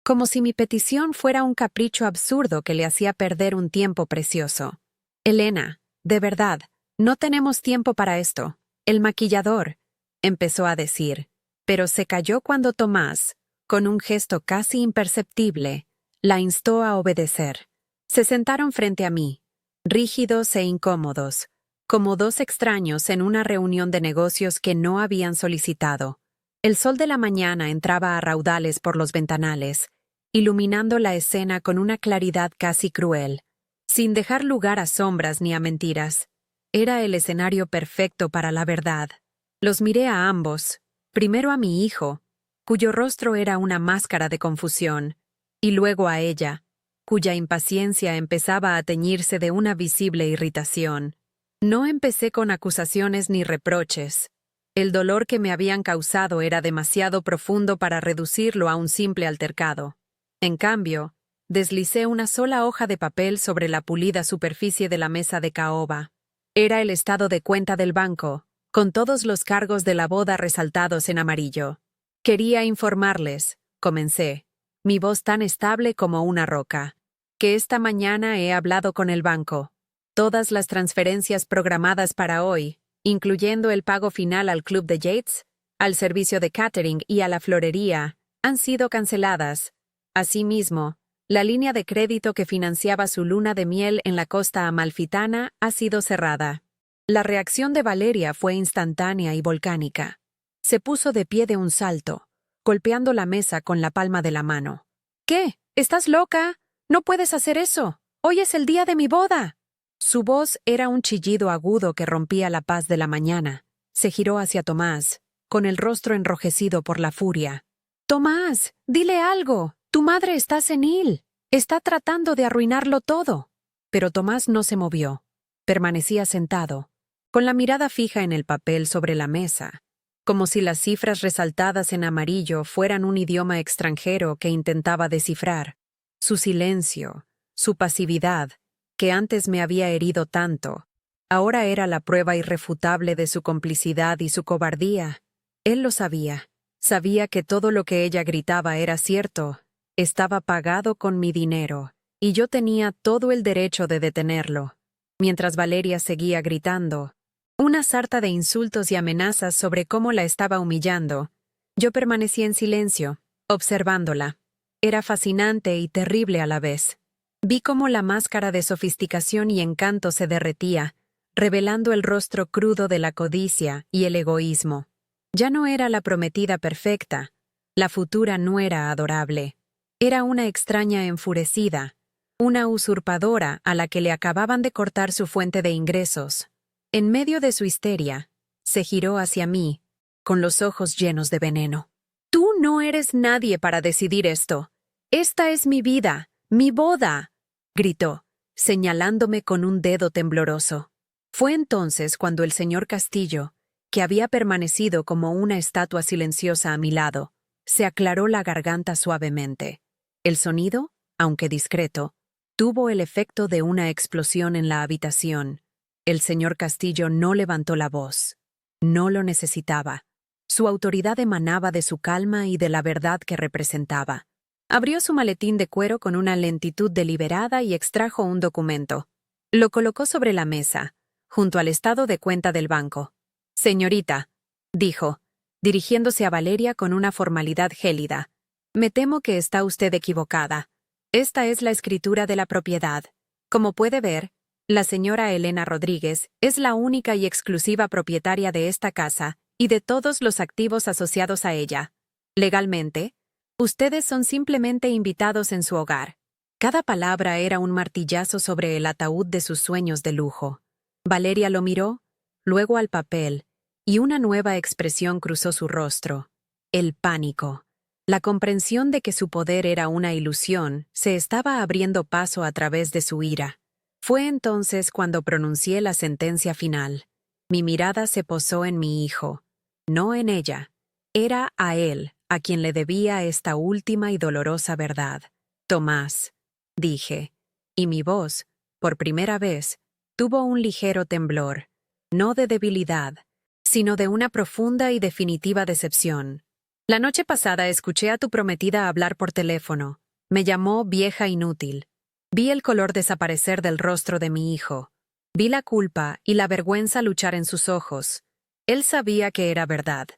como si mi petición fuera un capricho absurdo que le hacía perder un tiempo precioso. Elena, de verdad, no tenemos tiempo para esto. El maquillador, empezó a decir, pero se calló cuando Tomás, con un gesto casi imperceptible, la instó a obedecer. Se sentaron frente a mí, rígidos e incómodos, como dos extraños en una reunión de negocios que no habían solicitado. El sol de la mañana entraba a raudales por los ventanales, iluminando la escena con una claridad casi cruel, sin dejar lugar a sombras ni a mentiras. Era el escenario perfecto para la verdad. Los miré a ambos, primero a mi hijo, cuyo rostro era una máscara de confusión, y luego a ella, cuya impaciencia empezaba a teñirse de una visible irritación. No empecé con acusaciones ni reproches. El dolor que me habían causado era demasiado profundo para reducirlo a un simple altercado. En cambio, deslicé una sola hoja de papel sobre la pulida superficie de la mesa de caoba. Era el estado de cuenta del banco, con todos los cargos de la boda resaltados en amarillo. Quería informarles, comencé, mi voz tan estable como una roca, que esta mañana he hablado con el banco. Todas las transferencias programadas para hoy, incluyendo el pago final al Club de Yates, al servicio de catering y a la florería, han sido canceladas. Asimismo, la línea de crédito que financiaba su luna de miel en la costa amalfitana ha sido cerrada. La reacción de Valeria fue instantánea y volcánica. Se puso de pie de un salto, golpeando la mesa con la palma de la mano. ¿Qué? ¿Estás loca? No puedes hacer eso. Hoy es el día de mi boda. Su voz era un chillido agudo que rompía la paz de la mañana. Se giró hacia Tomás, con el rostro enrojecido por la furia. Tomás, dile algo. Tu madre está senil. Está tratando de arruinarlo todo. Pero Tomás no se movió. Permanecía sentado, con la mirada fija en el papel sobre la mesa, como si las cifras resaltadas en amarillo fueran un idioma extranjero que intentaba descifrar. Su silencio, su pasividad, que antes me había herido tanto, ahora era la prueba irrefutable de su complicidad y su cobardía. Él lo sabía. Sabía que todo lo que ella gritaba era cierto. Estaba pagado con mi dinero, y yo tenía todo el derecho de detenerlo. Mientras Valeria seguía gritando, una sarta de insultos y amenazas sobre cómo la estaba humillando, yo permanecí en silencio, observándola. Era fascinante y terrible a la vez. Vi cómo la máscara de sofisticación y encanto se derretía, revelando el rostro crudo de la codicia y el egoísmo. Ya no era la prometida perfecta, la futura nuera adorable. Era una extraña enfurecida, una usurpadora a la que le acababan de cortar su fuente de ingresos. En medio de su histeria, se giró hacia mí, con los ojos llenos de veneno. «Tú no eres nadie para decidir esto. Esta es mi vida, mi boda», gritó, señalándome con un dedo tembloroso. Fue entonces cuando el señor Castillo, que había permanecido como una estatua silenciosa a mi lado, se aclaró la garganta suavemente. El sonido, aunque discreto, tuvo el efecto de una explosión en la habitación. El señor Castillo no levantó la voz. No lo necesitaba. Su autoridad emanaba de su calma y de la verdad que representaba. Abrió su maletín de cuero con una lentitud deliberada y extrajo un documento. Lo colocó sobre la mesa, junto al estado de cuenta del banco. «Señorita», dijo, dirigiéndose a Valeria con una formalidad gélida, «me temo que está usted equivocada. Esta es la escritura de la propiedad. Como puede ver, la señora Elena Rodríguez es la única y exclusiva propietaria de esta casa y de todos los activos asociados a ella. Legalmente, ustedes son simplemente invitados en su hogar». Cada palabra era un martillazo sobre el ataúd de sus sueños de lujo. Valeria lo miró, luego al papel, y una nueva expresión cruzó su rostro. El pánico. La comprensión de que su poder era una ilusión se estaba abriendo paso a través de su ira. Fue entonces cuando pronuncié la sentencia final. Mi mirada se posó en mi hijo, no en ella. Era a él a quien le debía esta última y dolorosa verdad. «Tomás», dije, y mi voz, por primera vez, tuvo un ligero temblor, no de debilidad, sino de una profunda y definitiva decepción. «La noche pasada escuché a tu prometida hablar por teléfono. Me llamó vieja inútil. Vi el color desaparecer del rostro de mi hijo. Vi la culpa y la vergüenza luchar en sus ojos. Él sabía que era verdad.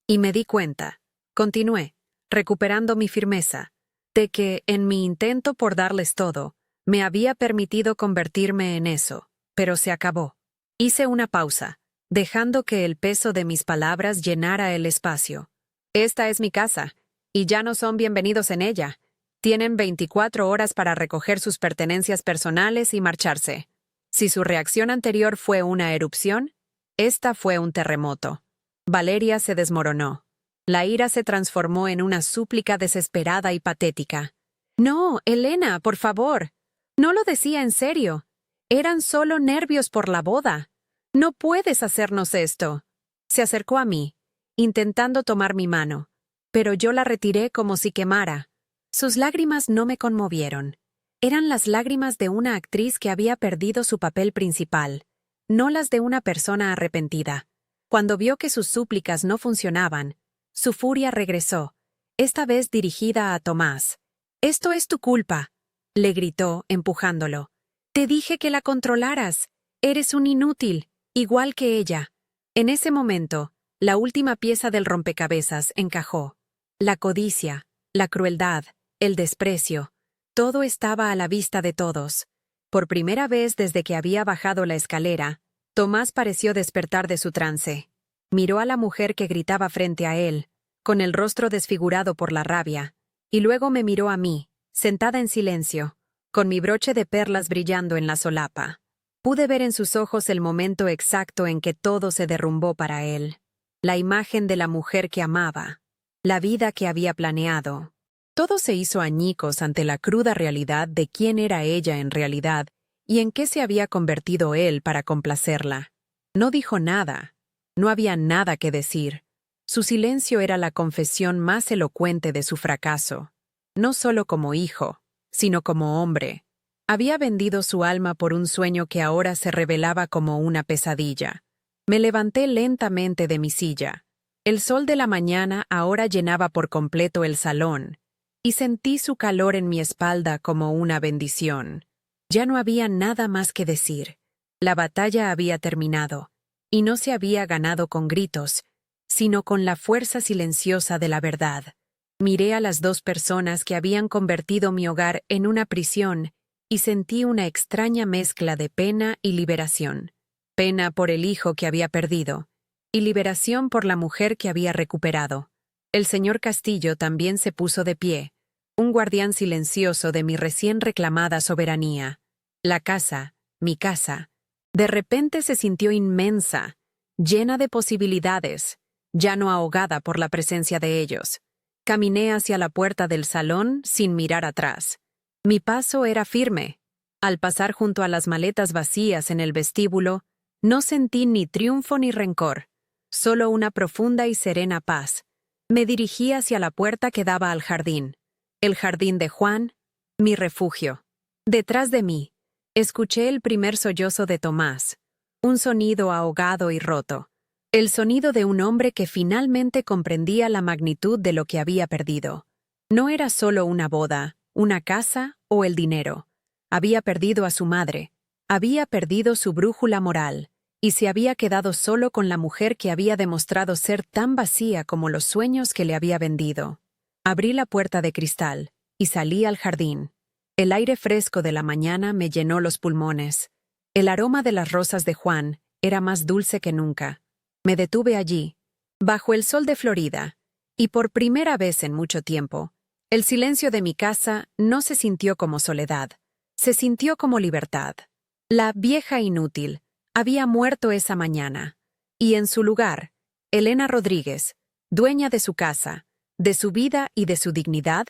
Y me di cuenta», continué, recuperando mi firmeza, «de que, en mi intento por darles todo, me había permitido convertirme en eso. Pero se acabó». Hice una pausa, dejando que el peso de mis palabras llenara el espacio. «Esta es mi casa, y ya no son bienvenidos en ella. Tienen 24 horas para recoger sus pertenencias personales y marcharse. Si su reacción anterior fue una erupción, esta fue un terremoto». Valeria se desmoronó. La ira se transformó en una súplica desesperada y patética. «No, Elena, por favor. No lo decía en serio. Eran solo nervios por la boda. No puedes hacernos esto». Se acercó a mí, intentando tomar mi mano, pero yo la retiré como si quemara. Sus lágrimas no me conmovieron. Eran las lágrimas de una actriz que había perdido su papel principal, no las de una persona arrepentida. Cuando vio que sus súplicas no funcionaban, su furia regresó, esta vez dirigida a Tomás. «Esto es tu culpa», le gritó, empujándolo. «Te dije que la controlaras. Eres un inútil, igual que ella». En ese momento, la última pieza del rompecabezas encajó. La codicia, la crueldad, el desprecio, todo estaba a la vista de todos. Por primera vez desde que había bajado la escalera, Tomás pareció despertar de su trance. Miró a la mujer que gritaba frente a él, con el rostro desfigurado por la rabia, y luego me miró a mí, sentada en silencio, con mi broche de perlas brillando en la solapa. Pude ver en sus ojos el momento exacto en que todo se derrumbó para él. La imagen de la mujer que amaba, la vida que había planeado. Todo se hizo añicos ante la cruda realidad de quién era ella en realidad y en qué se había convertido él para complacerla. No dijo nada. No había nada que decir. Su silencio era la confesión más elocuente de su fracaso. No solo como hijo, sino como hombre. Había vendido su alma por un sueño que ahora se revelaba como una pesadilla. Me levanté lentamente de mi silla. El sol de la mañana ahora llenaba por completo el salón, y sentí su calor en mi espalda como una bendición. Ya no había nada más que decir. La batalla había terminado, y no se había ganado con gritos, sino con la fuerza silenciosa de la verdad. Miré a las dos personas que habían convertido mi hogar en una prisión y sentí una extraña mezcla de pena y liberación. Pena por el hijo que había perdido, y liberación por la mujer que había recuperado. El señor Castillo también se puso de pie, un guardián silencioso de mi recién reclamada soberanía. La casa, mi casa, de repente se sintió inmensa, llena de posibilidades, ya no ahogada por la presencia de ellos. Caminé hacia la puerta del salón sin mirar atrás. Mi paso era firme. Al pasar junto a las maletas vacías en el vestíbulo, no sentí ni triunfo ni rencor, solo una profunda y serena paz. Me dirigí hacia la puerta que daba al jardín. El jardín de Juan, mi refugio. Detrás de mí, escuché el primer sollozo de Tomás, un sonido ahogado y roto. El sonido de un hombre que finalmente comprendía la magnitud de lo que había perdido. No era solo una boda, una casa o el dinero. Había perdido a su madre, había perdido su brújula moral, y se había quedado solo con la mujer que había demostrado ser tan vacía como los sueños que le había vendido. Abrí la puerta de cristal y salí al jardín. El aire fresco de la mañana me llenó los pulmones. El aroma de las rosas de Juan era más dulce que nunca. Me detuve allí, bajo el sol de Florida, y por primera vez en mucho tiempo, el silencio de mi casa no se sintió como soledad, se sintió como libertad. La vieja inútil había muerto esa mañana, y en su lugar, Elena Rodríguez, dueña de su casa, de su vida y de su dignidad,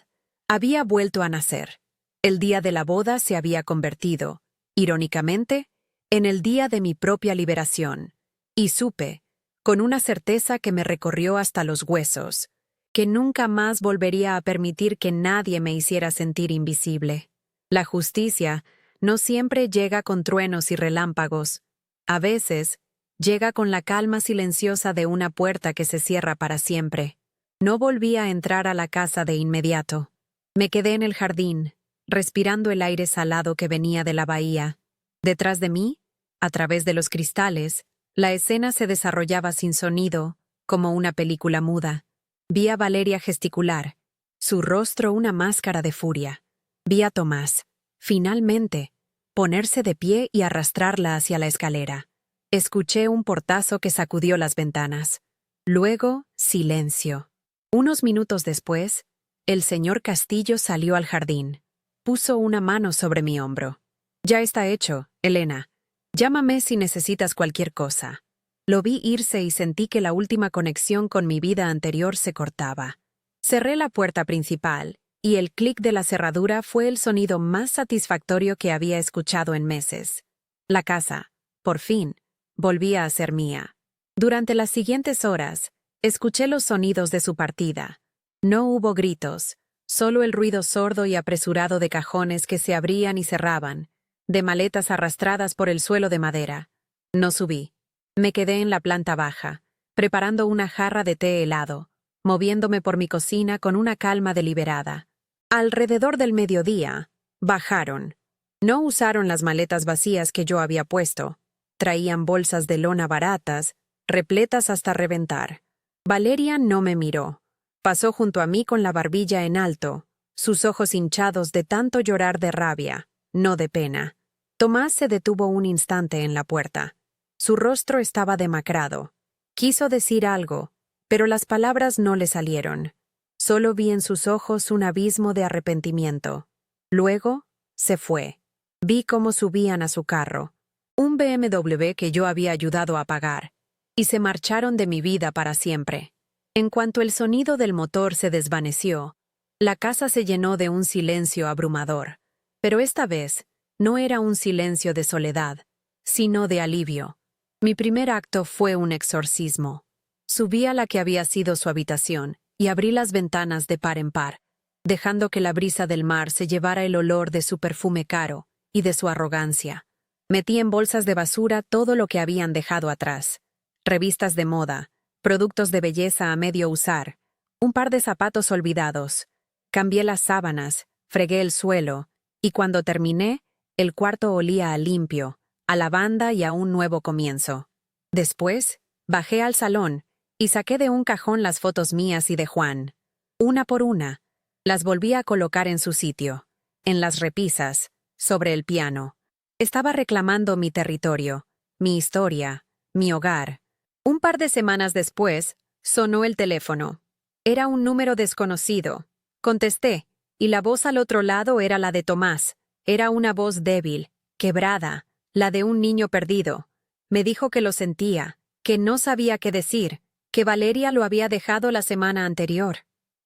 había vuelto a nacer. El día de la boda se había convertido, irónicamente, en el día de mi propia liberación, y supe, con una certeza que me recorrió hasta los huesos, que nunca más volvería a permitir que nadie me hiciera sentir invisible. La justicia no siempre llega con truenos y relámpagos. A veces, llega con la calma silenciosa de una puerta que se cierra para siempre. No volví a entrar a la casa de inmediato. Me quedé en el jardín, respirando el aire salado que venía de la bahía. Detrás de mí, a través de los cristales, la escena se desarrollaba sin sonido, como una película muda. Vi a Valeria gesticular, su rostro una máscara de furia. Vi a Tomás, finalmente, ponerse de pie y arrastrarla hacia la escalera. Escuché un portazo que sacudió las ventanas. Luego, silencio. Unos minutos después, el señor Castillo salió al jardín. Puso una mano sobre mi hombro. «Ya está hecho, Elena. Llámame si necesitas cualquier cosa». Lo vi irse y sentí que la última conexión con mi vida anterior se cortaba. Cerré la puerta principal, y el clic de la cerradura fue el sonido más satisfactorio que había escuchado en meses. La casa, por fin, volvía a ser mía. Durante las siguientes horas, escuché los sonidos de su partida. No hubo gritos, solo el ruido sordo y apresurado de cajones que se abrían y cerraban, de maletas arrastradas por el suelo de madera. No subí. Me quedé en la planta baja, preparando una jarra de té helado, moviéndome por mi cocina con una calma deliberada. Alrededor del mediodía, bajaron. No usaron las maletas vacías que yo había puesto. Traían bolsas de lona baratas, repletas hasta reventar. Valeria no me miró. Pasó junto a mí con la barbilla en alto, sus ojos hinchados de tanto llorar de rabia, no de pena. Tomás se detuvo un instante en la puerta. Su rostro estaba demacrado. Quiso decir algo, pero las palabras no le salieron. Solo vi en sus ojos un abismo de arrepentimiento. Luego, se fue. Vi cómo subían a su carro, un BMW que yo había ayudado a pagar, y se marcharon de mi vida para siempre. En cuanto el sonido del motor se desvaneció, la casa se llenó de un silencio abrumador. Pero esta vez, no era un silencio de soledad, sino de alivio. Mi primer acto fue un exorcismo. Subí a la que había sido su habitación y abrí las ventanas de par en par, dejando que la brisa del mar se llevara el olor de su perfume caro y de su arrogancia. Metí en bolsas de basura todo lo que habían dejado atrás. Revistas de moda, productos de belleza a medio usar, un par de zapatos olvidados. Cambié las sábanas, fregué el suelo, y cuando terminé, el cuarto olía a limpio, a lavanda y a un nuevo comienzo. Después, bajé al salón y saqué de un cajón las fotos mías y de Juan. Una por una, las volví a colocar en su sitio, en las repisas, sobre el piano. Estaba reclamando mi territorio, mi historia, mi hogar. Un par de semanas después, sonó el teléfono. Era un número desconocido. Contesté, y la voz al otro lado era la de Tomás. Era una voz débil, quebrada, la de un niño perdido. Me dijo que lo sentía, que no sabía qué decir, que Valeria lo había dejado la semana anterior.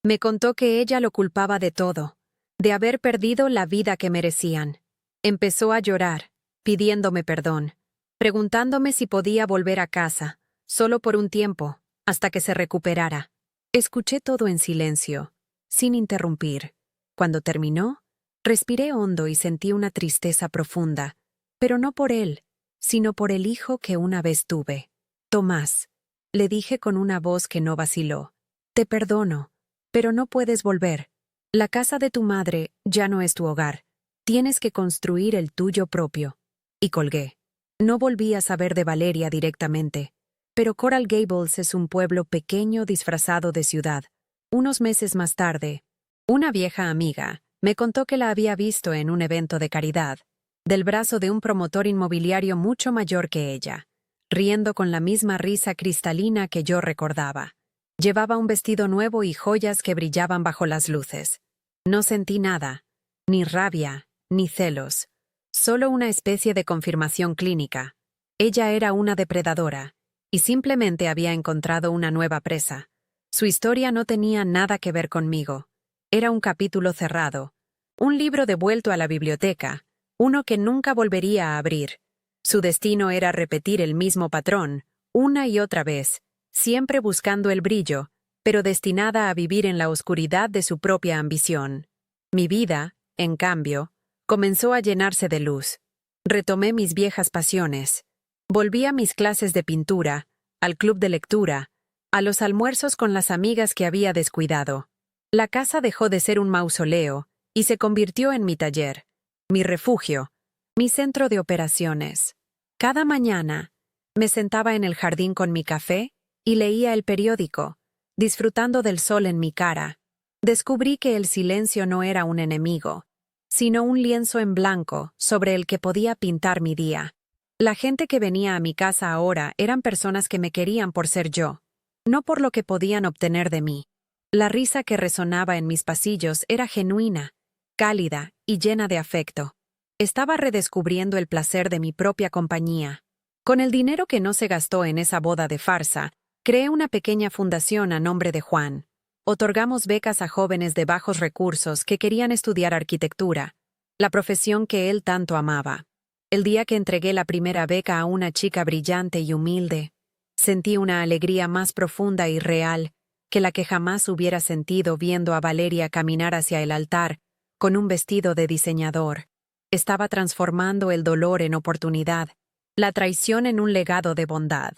Me contó que ella lo culpaba de todo, de haber perdido la vida que merecían. Empezó a llorar, pidiéndome perdón, preguntándome si podía volver a casa, solo por un tiempo, hasta que se recuperara. Escuché todo en silencio, sin interrumpir. Cuando terminó, respiré hondo y sentí una tristeza profunda, pero no por él, sino por el hijo que una vez tuve. Tomás, le dije con una voz que no vaciló. Te perdono, pero no puedes volver. La casa de tu madre ya no es tu hogar. Tienes que construir el tuyo propio. Y colgué. No volví a saber de Valeria directamente, pero Coral Gables es un pueblo pequeño disfrazado de ciudad. Unos meses más tarde, una vieja amiga me contó que la había visto en un evento de caridad, del brazo de un promotor inmobiliario mucho mayor que ella, riendo con la misma risa cristalina que yo recordaba. Llevaba un vestido nuevo y joyas que brillaban bajo las luces. No sentí nada, ni rabia, ni celos, solo una especie de confirmación clínica. Ella era una depredadora, y simplemente había encontrado una nueva presa. Su historia no tenía nada que ver conmigo. Era un capítulo cerrado, un libro devuelto a la biblioteca, uno que nunca volvería a abrir. Su destino era repetir el mismo patrón, una y otra vez, siempre buscando el brillo, pero destinada a vivir en la oscuridad de su propia ambición. Mi vida, en cambio, comenzó a llenarse de luz. Retomé mis viejas pasiones. Volví a mis clases de pintura, al club de lectura, a los almuerzos con las amigas que había descuidado. La casa dejó de ser un mausoleo y se convirtió en mi taller, mi refugio, mi centro de operaciones. Cada mañana, me sentaba en el jardín con mi café y leía el periódico, disfrutando del sol en mi cara. Descubrí que el silencio no era un enemigo, sino un lienzo en blanco sobre el que podía pintar mi día. La gente que venía a mi casa ahora eran personas que me querían por ser yo, no por lo que podían obtener de mí. La risa que resonaba en mis pasillos era genuina, cálida y llena de afecto. Estaba redescubriendo el placer de mi propia compañía. Con el dinero que no se gastó en esa boda de farsa, creé una pequeña fundación a nombre de Juan. Otorgamos becas a jóvenes de bajos recursos que querían estudiar arquitectura, la profesión que él tanto amaba. El día que entregué la primera beca a una chica brillante y humilde, sentí una alegría más profunda y real que la que jamás hubiera sentido viendo a Valeria caminar hacia el altar con un vestido de diseñador. Estaba transformando el dolor en oportunidad, la traición en un legado de bondad.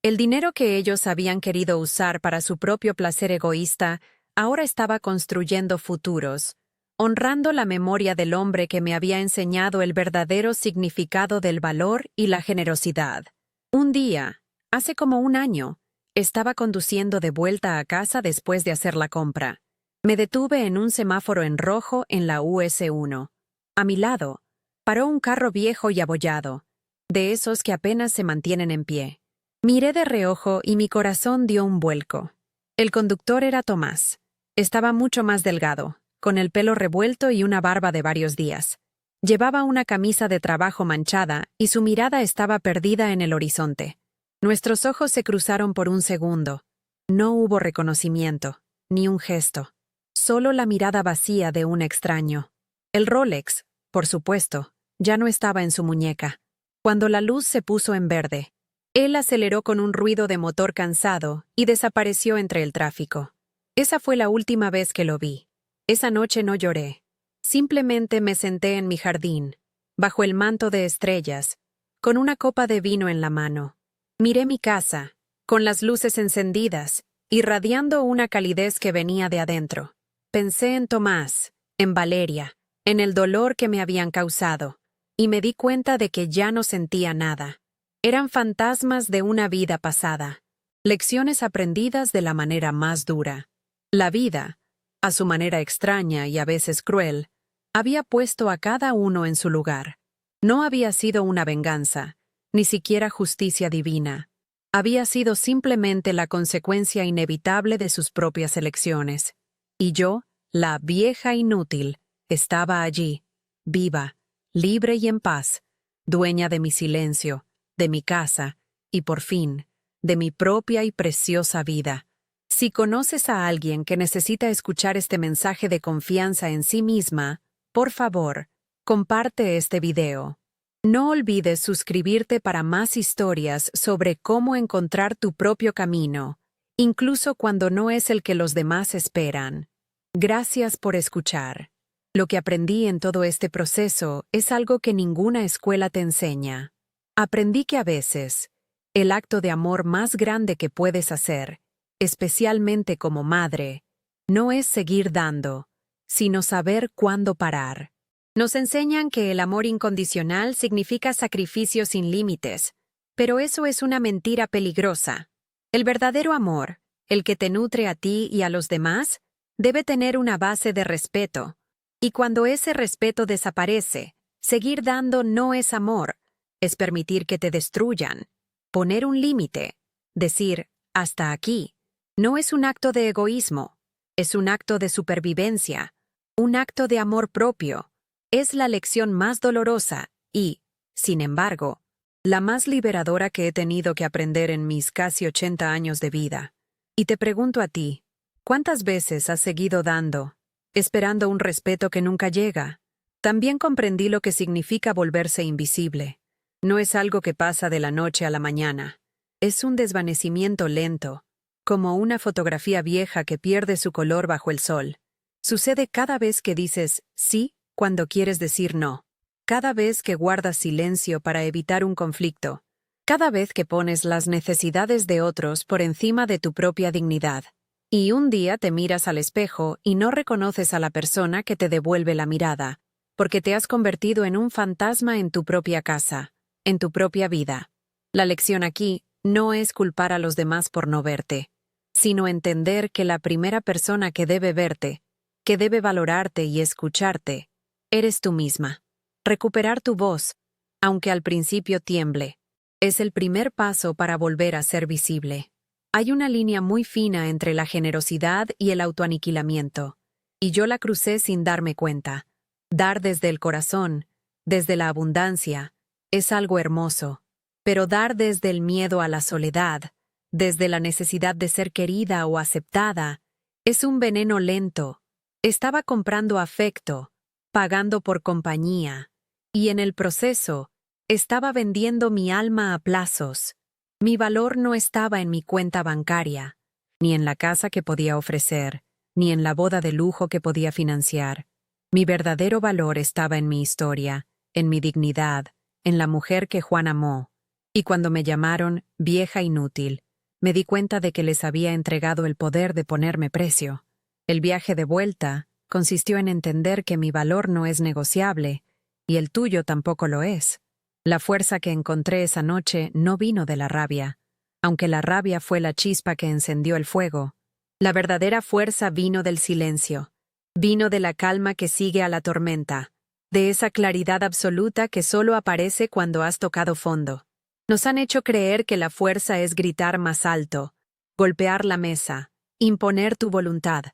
El dinero que ellos habían querido usar para su propio placer egoísta ahora estaba construyendo futuros, honrando la memoria del hombre que me había enseñado el verdadero significado del valor y la generosidad. Un día, Hace como un año, estaba conduciendo de vuelta a casa después de hacer la compra. Me detuve en un semáforo en rojo en la US1. A mi lado, paró un carro viejo y abollado, de esos que apenas se mantienen en pie. Miré de reojo y mi corazón dio un vuelco. El conductor era Tomás. Estaba mucho más delgado, con el pelo revuelto y una barba de varios días. Llevaba una camisa de trabajo manchada y su mirada estaba perdida en el horizonte. Nuestros ojos se cruzaron por un segundo. No hubo reconocimiento, ni un gesto. Solo la mirada vacía de un extraño. El Rolex, por supuesto, ya no estaba en su muñeca. Cuando la luz se puso en verde, él aceleró con un ruido de motor cansado y desapareció entre el tráfico. Esa fue la última vez que lo vi. Esa noche no lloré. Simplemente me senté en mi jardín, bajo el manto de estrellas, con una copa de vino en la mano. Miré mi casa, con las luces encendidas, irradiando una calidez que venía de adentro. Pensé en Tomás, en Valeria, en el dolor que me habían causado, y me di cuenta de que ya no sentía nada. Eran fantasmas de una vida pasada, lecciones aprendidas de la manera más dura. La vida, a su manera extraña y a veces cruel, había puesto a cada uno en su lugar. No había sido una venganza, ni siquiera justicia divina. Había sido simplemente la consecuencia inevitable de sus propias elecciones. Y yo, la vieja inútil, estaba allí, viva, libre y en paz, dueña de mi silencio, de mi casa, y por fin, de mi propia y preciosa vida. Si conoces a alguien que necesita escuchar este mensaje de confianza en sí misma, por favor, comparte este video. No olvides suscribirte para más historias sobre cómo encontrar tu propio camino, incluso cuando no es el que los demás esperan. Gracias por escuchar. Lo que aprendí en todo este proceso es algo que ninguna escuela te enseña. Aprendí que a veces, el acto de amor más grande que puedes hacer, especialmente como madre, no es seguir dando, sino saber cuándo parar. Nos enseñan que el amor incondicional significa sacrificio sin límites, pero eso es una mentira peligrosa. El verdadero amor, el que te nutre a ti y a los demás, debe tener una base de respeto. Y cuando ese respeto desaparece, seguir dando no es amor, es permitir que te destruyan. Poner un límite, decir, hasta aquí, no es un acto de egoísmo, es un acto de supervivencia, un acto de amor propio. Es la lección más dolorosa y, sin embargo, la más liberadora que he tenido que aprender en mis casi 80 años de vida. Y te pregunto a ti, ¿cuántas veces has seguido dando, esperando un respeto que nunca llega? También comprendí lo que significa volverse invisible. No es algo que pasa de la noche a la mañana. Es un desvanecimiento lento, como una fotografía vieja que pierde su color bajo el sol. Sucede cada vez que dices sí cuando quieres decir no. Cada vez que guardas silencio para evitar un conflicto. Cada vez que pones las necesidades de otros por encima de tu propia dignidad. Y un día te miras al espejo y no reconoces a la persona que te devuelve la mirada, porque te has convertido en un fantasma en tu propia casa, en tu propia vida. La lección aquí no es culpar a los demás por no verte, sino entender que la primera persona que debe verte, que debe valorarte y escucharte, eres tú misma. Recuperar tu voz, aunque al principio tiemble, es el primer paso para volver a ser visible. Hay una línea muy fina entre la generosidad y el autoaniquilamiento, y yo la crucé sin darme cuenta. Dar desde el corazón, desde la abundancia, es algo hermoso, pero dar desde el miedo a la soledad, desde la necesidad de ser querida o aceptada, es un veneno lento. Estaba comprando afecto, pagando por compañía, y en el proceso, estaba vendiendo mi alma a plazos. Mi valor no estaba en mi cuenta bancaria, ni en la casa que podía ofrecer, ni en la boda de lujo que podía financiar. Mi verdadero valor estaba en mi historia, en mi dignidad, en la mujer que Juan amó. Y cuando me llamaron vieja inútil, me di cuenta de que les había entregado el poder de ponerme precio. El viaje de vuelta consistió en entender que mi valor no es negociable, y el tuyo tampoco lo es. La fuerza que encontré esa noche no vino de la rabia. aunque la rabia fue la chispa que encendió el fuego. La verdadera fuerza vino del silencio, vino de la calma que sigue a la tormenta, de esa claridad absoluta que solo aparece cuando has tocado fondo. Nos han hecho creer que la fuerza es gritar más alto, golpear la mesa, imponer tu voluntad.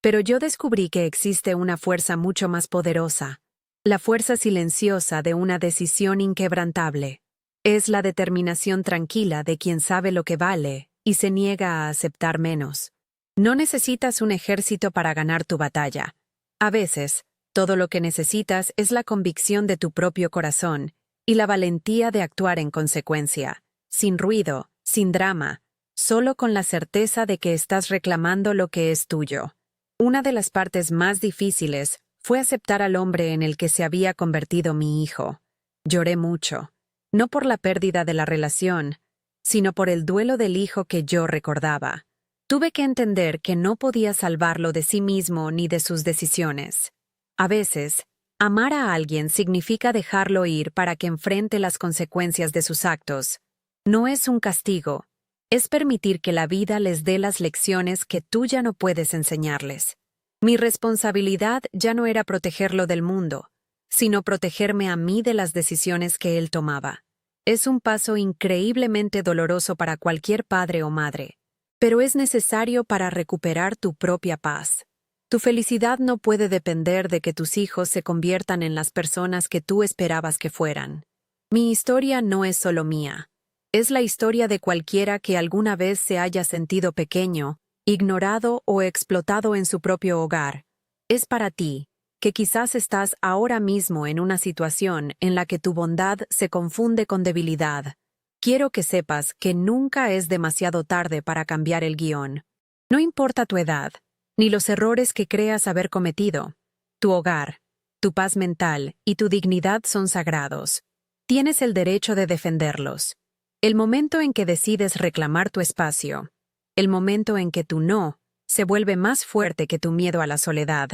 Pero yo descubrí que existe una fuerza mucho más poderosa, la fuerza silenciosa de una decisión inquebrantable. Es la determinación tranquila de quien sabe lo que vale y se niega a aceptar menos. No necesitas un ejército para ganar tu batalla. A veces, todo lo que necesitas es la convicción de tu propio corazón y la valentía de actuar en consecuencia, sin ruido, sin drama, solo con la certeza de que estás reclamando lo que es tuyo. Una de las partes más difíciles fue aceptar al hombre en el que se había convertido mi hijo. Lloré mucho, no por la pérdida de la relación, sino por el duelo del hijo que yo recordaba. Tuve que entender que no podía salvarlo de sí mismo ni de sus decisiones. A veces, amar a alguien significa dejarlo ir para que enfrente las consecuencias de sus actos. No es un castigo, es permitir que la vida les dé las lecciones que tú ya no puedes enseñarles. Mi responsabilidad ya no era protegerlo del mundo, sino protegerme a mí de las decisiones que él tomaba. Es un paso increíblemente doloroso para cualquier padre o madre, pero es necesario para recuperar tu propia paz. Tu felicidad no puede depender de que tus hijos se conviertan en las personas que tú esperabas que fueran. Mi historia no es solo mía. Es la historia de cualquiera que alguna vez se haya sentido pequeño, ignorado o explotado en su propio hogar. Es para ti, que quizás estás ahora mismo en una situación en la que tu bondad se confunde con debilidad. Quiero que sepas que nunca es demasiado tarde para cambiar el guión. No importa tu edad, ni los errores que creas haber cometido. Tu hogar, tu paz mental y tu dignidad son sagrados. Tienes el derecho de defenderlos. El momento en que decides reclamar tu espacio, el momento en que tu no se vuelve más fuerte que tu miedo a la soledad,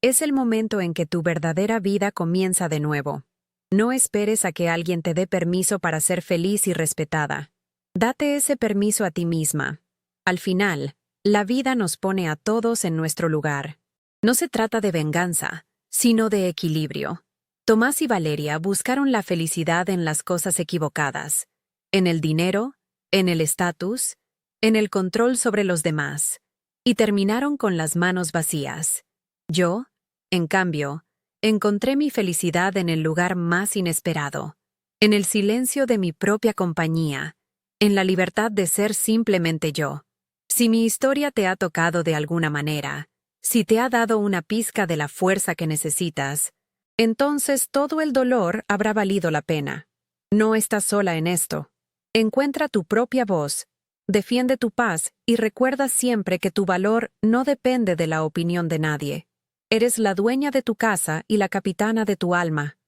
es el momento en que tu verdadera vida comienza de nuevo. No esperes a que alguien te dé permiso para ser feliz y respetada. Date ese permiso a ti misma. Al final, la vida nos pone a todos en nuestro lugar. No se trata de venganza, sino de equilibrio. Tomás y Valeria buscaron la felicidad en las cosas equivocadas, en el dinero, en el estatus, en el control sobre los demás, y terminaron con las manos vacías. Yo, en cambio, encontré mi felicidad en el lugar más inesperado, en el silencio de mi propia compañía, en la libertad de ser simplemente yo. Si mi historia te ha tocado de alguna manera, si te ha dado una pizca de la fuerza que necesitas, entonces todo el dolor habrá valido la pena. No estás sola en esto. Encuentra tu propia voz, defiende tu paz y recuerda siempre que tu valor no depende de la opinión de nadie. Eres la dueña de tu casa y la capitana de tu alma.